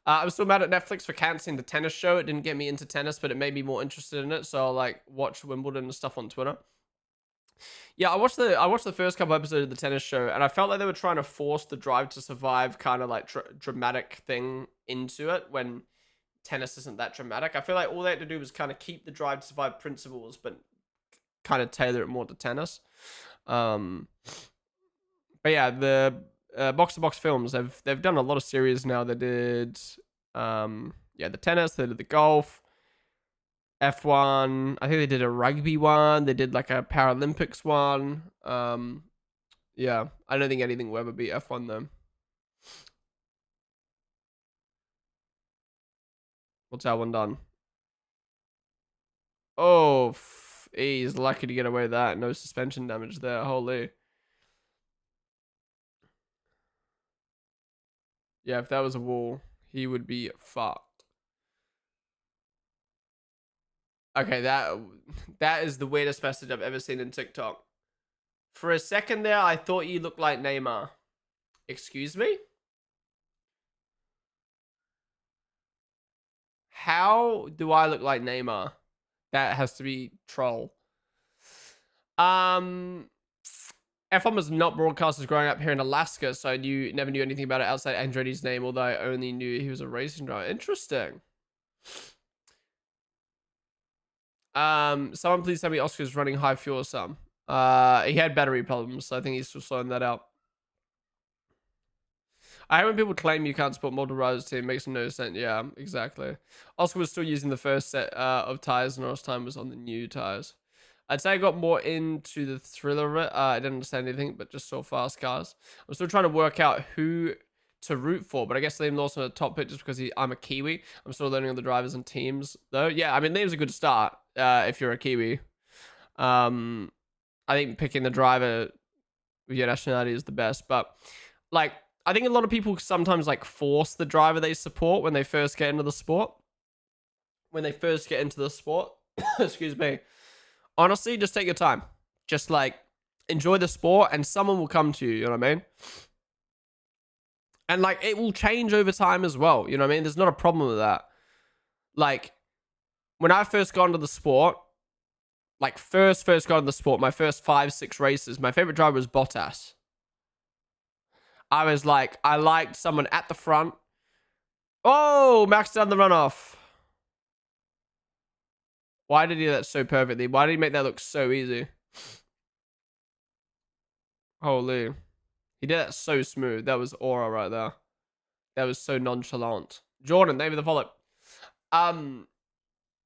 I'm still mad at Netflix for canceling the tennis show. It didn't get me into tennis, but it made me more interested in it. So I'll like watch Wimbledon and stuff on Twitter. Yeah, I watched the first couple episodes of the tennis show, and I felt like they were trying to force the Drive to Survive kind of like dramatic thing into it when tennis isn't that dramatic. I feel like all they had to do was kind of keep the Drive to Survive principles, but kind of tailor it more to tennis. But yeah, the box to box films, they've done a lot of series now. They did yeah, the tennis, they did the golf. F1. I think they did a rugby one. They did like a Paralympics one. Yeah, I don't think anything will ever beat F1 though. What's that one done? Oh, he's lucky to get away with that. No suspension damage there. Holy. Yeah, if that was a wall, he would be fucked. Okay, that is the weirdest message I've ever seen in TikTok. For a second there, I thought you looked like Neymar. Excuse me? How do I look like Neymar? That has to be troll. F1 was not broadcasters growing up here in Alaska, so I never knew anything about it outside Andretti's name, although I only knew he was a racing driver. Interesting. Someone please tell me Oscar's running high fuel some. He had battery problems, so I think he's still sorting that out. I hate when people claim you can't support multiple riders team. It makes no sense. Yeah, exactly. Oscar was still using the first set of tires, and Norris time was on the new tires. I'd say I got more into the thriller of it. I didn't understand anything, but just saw fast cars. I'm still trying to work out who to root for, but I guess Liam Lawson at the top pick just because I'm a Kiwi. I'm still learning all the drivers and teams, though. Yeah, I mean, Liam's a good start if you're a Kiwi. I think picking the driver with your nationality is the best, but like, I think a lot of people sometimes like force the driver they support when they first get into the sport. Excuse me. Honestly, just take your time. Just like enjoy the sport and someone will come to you, you know what I mean? And like it will change over time as well, you know what I mean? There's not a problem with that. Like when I first got into the sport, like first got into the sport, my first 5-6 races, my favorite driver was Bottas. I was like, I liked someone at the front. Oh, Max done the runoff. Why did he do that so perfectly? Why did he make that look so easy? Holy. He did that so smooth. That was aura right there. That was so nonchalant. Jordan, thank you for the follow.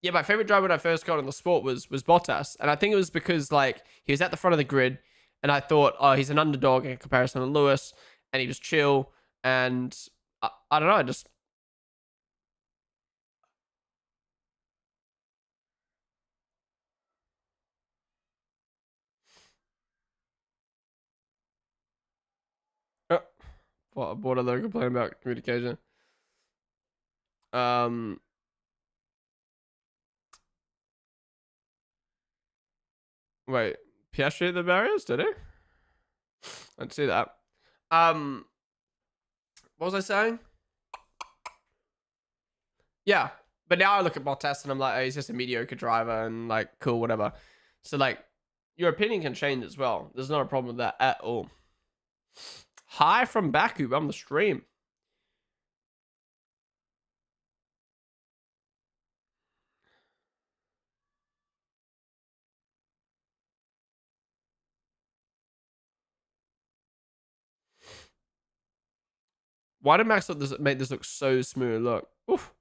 Yeah, my favorite driver when I first got in the sport was Bottas. And I think it was because like he was at the front of the grid and I thought, oh, he's an underdog in comparison to Lewis. And he was chill, and I don't know, I just... what are they complaining about communication? Wait, Piastri the barriers, did he? I didn't see that. What was I saying? Yeah, but now I look at Bottas and I'm like, oh, he's just a mediocre driver and like, cool, whatever. So like, your opinion can change as well. There's not a problem with that at all. Hi from Baku on the stream. Why did Max make this look so smooth? Look. Oof.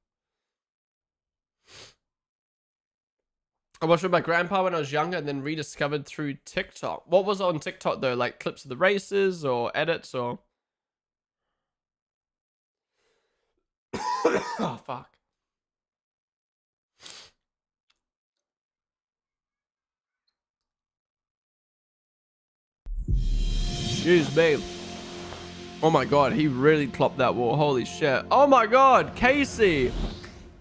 I watched with my grandpa when I was younger and then rediscovered through TikTok. What was on TikTok though? Like clips of the races or edits or... Oh, fuck. Excuse me. Oh my god, he really clopped that wall. Holy shit. Oh my god, Casey.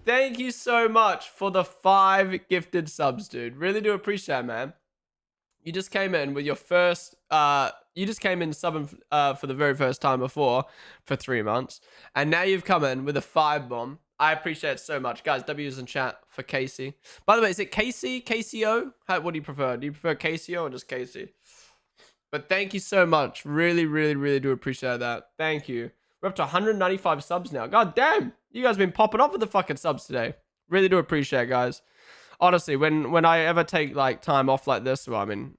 Thank you so much for the 5 gifted subs, dude. Really do appreciate it, man. You just came in with your first... you just came in subbing for the very first time before for 3 months. And now you've come in with a 5 bomb. I appreciate it so much. Guys, W's in chat for Casey. By the way, is it Casey? KCO? What do you prefer? Do you prefer KCO or just Casey? But thank you so much. Really, really, really do appreciate that. Thank you. We're up to 195 subs now. God damn. You guys have been popping off with the fucking subs today. Really do appreciate it, guys. Honestly, when I ever take like time off like this, well, I mean,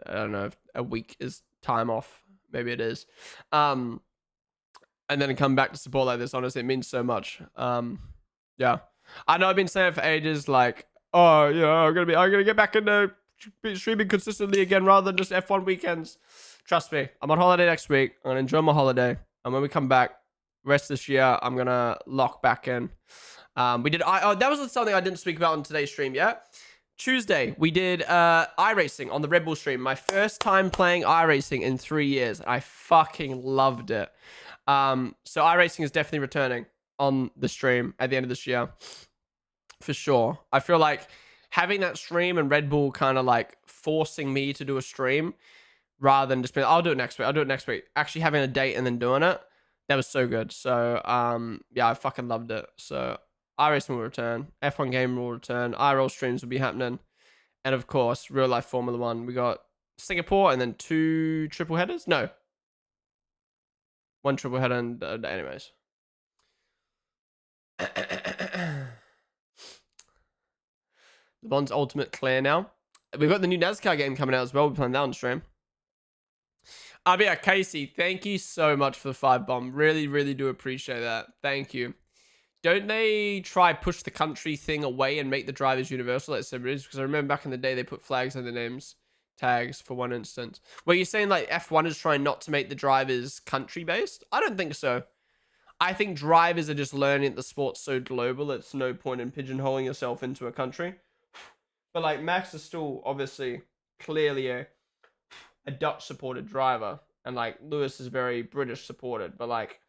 I don't know if a week is time off. Maybe it is. And then come back to support like this, honestly, it means so much. Yeah. I know I've been saying it for ages, like, oh, I'm gonna get back into streaming consistently again rather than just F1 weekends. Trust me, I'm on holiday next week. I'm gonna enjoy my holiday, and when we come back, rest of this year, I'm gonna lock back in. That was something I didn't speak about on today's stream yet. Tuesday, we did iRacing on the Red Bull stream. My first time playing iRacing in 3 years. I fucking loved it. So iRacing is definitely returning on the stream at the end of this year. For sure. I feel like having that stream and Red Bull kind of like forcing me to do a stream rather than just being, I'll do it next week. Actually having a date and then doing it. That was so good. So, yeah, I fucking loved it. So iRacing will return. F1 game will return. IRL streams will be happening. And of course, real life Formula 1. We got Singapore and then 2 triple headers. No. 1 triple header and anyways. The Bond's Ultimate clear now. We've got the new NASCAR game coming out as well. We're playing that on stream. But yeah, Casey, thank you so much for the 5 bomb. Really, really do appreciate that. Thank you. Don't they try push the country thing away and make the drivers universal like Saber is? Because I remember back in the day they put flags on the names tags for one instance. Were you saying like F1 is trying not to make the drivers country based? I don't think so. I think drivers are just learning that the sport's so global. It's no point in pigeonholing yourself into a country. But like Max is still obviously clearly a Dutch supported driver, and like Lewis is very British supported. But like,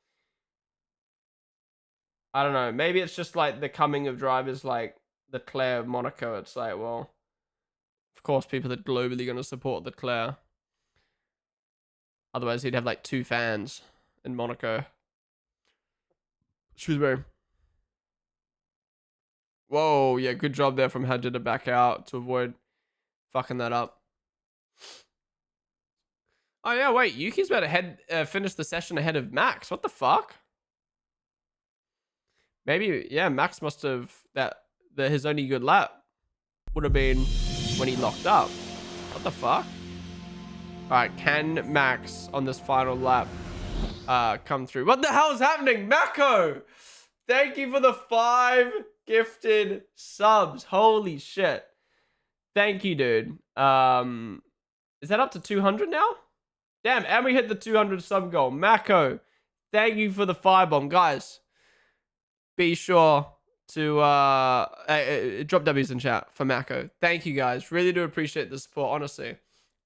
I don't know. Maybe it's just like the coming of drivers like Leclerc of Monaco. It's like, well, of course, people are globally going to support Leclerc. Otherwise, he'd have like 2 fans in Monaco. Excuse me. Whoa, yeah, good job there from Hadja to back out to avoid fucking that up. Oh yeah, wait, Yuki's about to finish the session ahead of Max. What the fuck? Maybe, yeah, Max must have his only good lap would have been when he locked up. What the fuck? All right, can Max on this final lap come through? What the hell is happening? Mako, thank you for the 5 gifted subs. Holy shit. Thank you, dude. Is that up to 200 now? Damn, and we hit the 200 sub goal. Mako, thank you for the 5 bomb. Guys, be sure to drop W's in chat for Mako. Thank you, guys. Really do appreciate the support, honestly.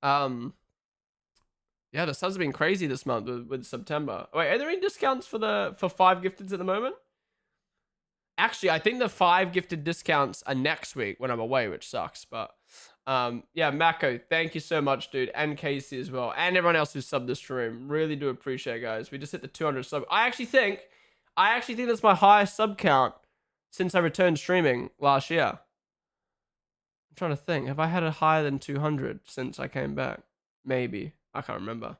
Yeah, the subs have been crazy this month with September. Wait, are there any discounts for 5 gifteds at the moment? Actually, I think the 5 gifted discounts are next week when I'm away, which sucks. But yeah, Mako, thank you so much, dude. And Casey as well. And everyone else who subbed this stream. Really do appreciate it, guys. We just hit the 200 sub. I actually think that's my highest sub count since I returned streaming last year. I'm trying to think. Have I had it higher than 200 since I came back? Maybe. I can't remember.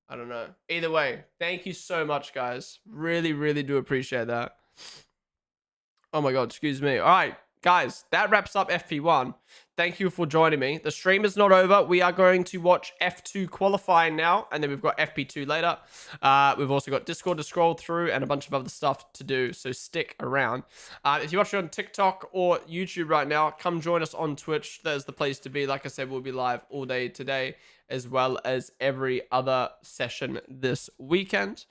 I don't know. Either way, thank you so much, guys. Really, really do appreciate that. Oh my god, excuse me. All right, guys, that wraps up FP1. Thank you for joining me. The stream is not over. We are going to watch F2 qualifying now, and then we've got FP2 later. We've also got Discord to scroll through and a bunch of other stuff to do, so stick around. If you're watching on TikTok or YouTube right now, come join us on Twitch. There's the place to be. Like I said, we'll be live all day today, as well as every other session this weekend.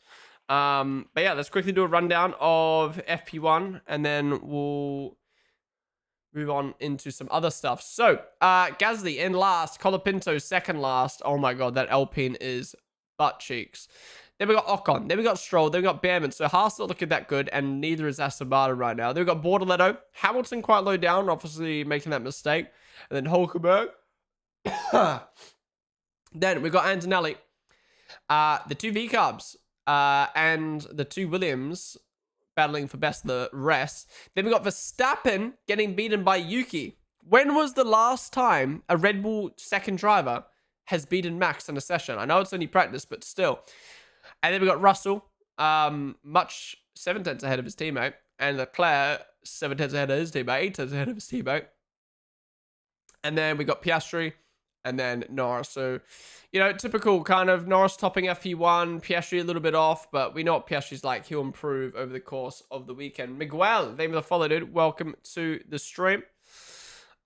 But yeah, let's quickly do a rundown of FP1 and then we'll move on into some other stuff. So, Gasly in last, Colapinto second last. Oh my god, that Alpine is butt cheeks. Then we got Ocon, then we got Stroll, then we got Behrman. So Haas not looking that good, and neither is Aston Martin right now. Then we got Bortoletto, Hamilton quite low down, obviously making that mistake. And then Hulkenberg. Then we got Antonelli, the 2 V-Carbs. And the 2 Williams battling for best of the rest. Then we got Verstappen getting beaten by Yuki. When was the last time a Red Bull second driver has beaten Max in a session? I know it's only practice, but still. And then we got Russell, much 7 tenths ahead of his teammate. And Leclerc, 7 tenths ahead of his teammate, 8 tenths ahead of his teammate. And then we got Piastri. And then Norris. So, you know, typical kind of Norris topping FP1, Piastri a little bit off, but we know what Piastri's like. He'll improve over the course of the weekend. Miguel, name of the follow, dude. Welcome to the stream.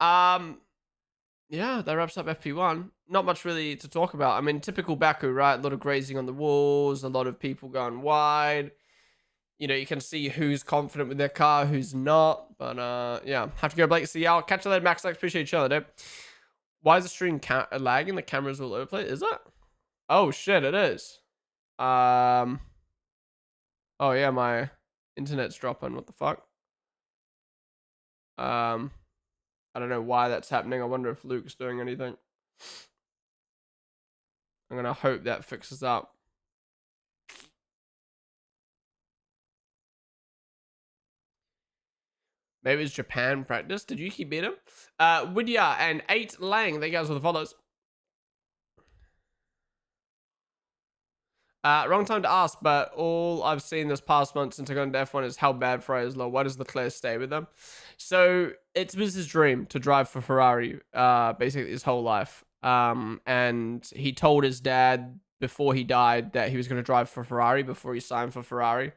Yeah, that wraps up FP1. Not much really to talk about. I mean, typical Baku, right? A lot of grazing on the walls, a lot of people going wide. You know, you can see who's confident with their car, who's not. But yeah, have to go, Blake. See y'all. Catch you later, Max. Appreciate each other, dude. Why is the stream lagging? The camera's all over the place. Is it? Oh shit, it is. Oh yeah, my internet's dropping. What the fuck? I don't know why that's happening. I wonder if Luke's doing anything. I'm gonna hope that fixes up. Maybe it's Japan practice. Did Yuki beat him? Widya and 8 Lang. They guys with the follows. Wrong time to ask, but all I've seen this past month since I got into F1 is how bad Ferrari is low. Why does Leclerc stay with them? So it was his dream to drive for Ferrari, basically his whole life. And he told his dad before he died that he was going to drive for Ferrari before he signed for Ferrari.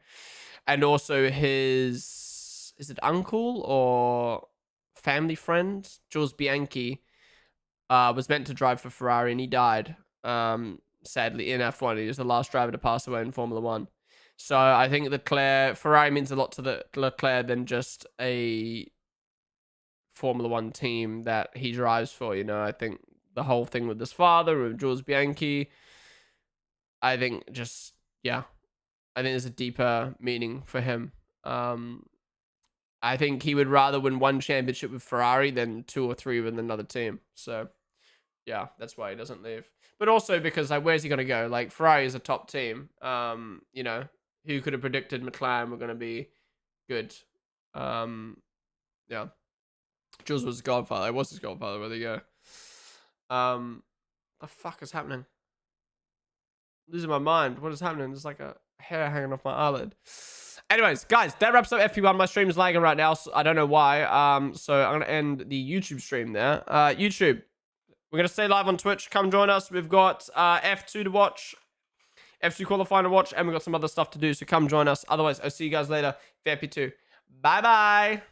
And also his, is it uncle or family friend, Jules Bianchi, was meant to drive for Ferrari and he died. Sadly, in F1, he was the last driver to pass away in Formula One. So I think Ferrari means a lot to the Leclerc than just a Formula One team that he drives for. You know, I think the whole thing with his father, with Jules Bianchi, I think just, yeah, I think there's a deeper meaning for him. I think he would rather win one championship with Ferrari than 2 or 3 with another team. So yeah, that's why he doesn't leave. But also because, like, where's he going to go? Like, Ferrari is a top team. You know, who could have predicted McLaren were going to be good? Yeah. Jules was his godfather. I was his godfather. Where they go? The fuck is happening? I'm losing my mind. What is happening? There's like a hair hanging off my eyelid. Anyways, guys, that wraps up FP1. My stream is lagging right now, so I don't know why. So I'm going to end the YouTube stream there. YouTube. We're going to stay live on Twitch. Come join us. We've got F2 to watch, F2 qualifying to watch, and we've got some other stuff to do. So come join us. Otherwise, I'll see you guys later for FP2. Bye-bye.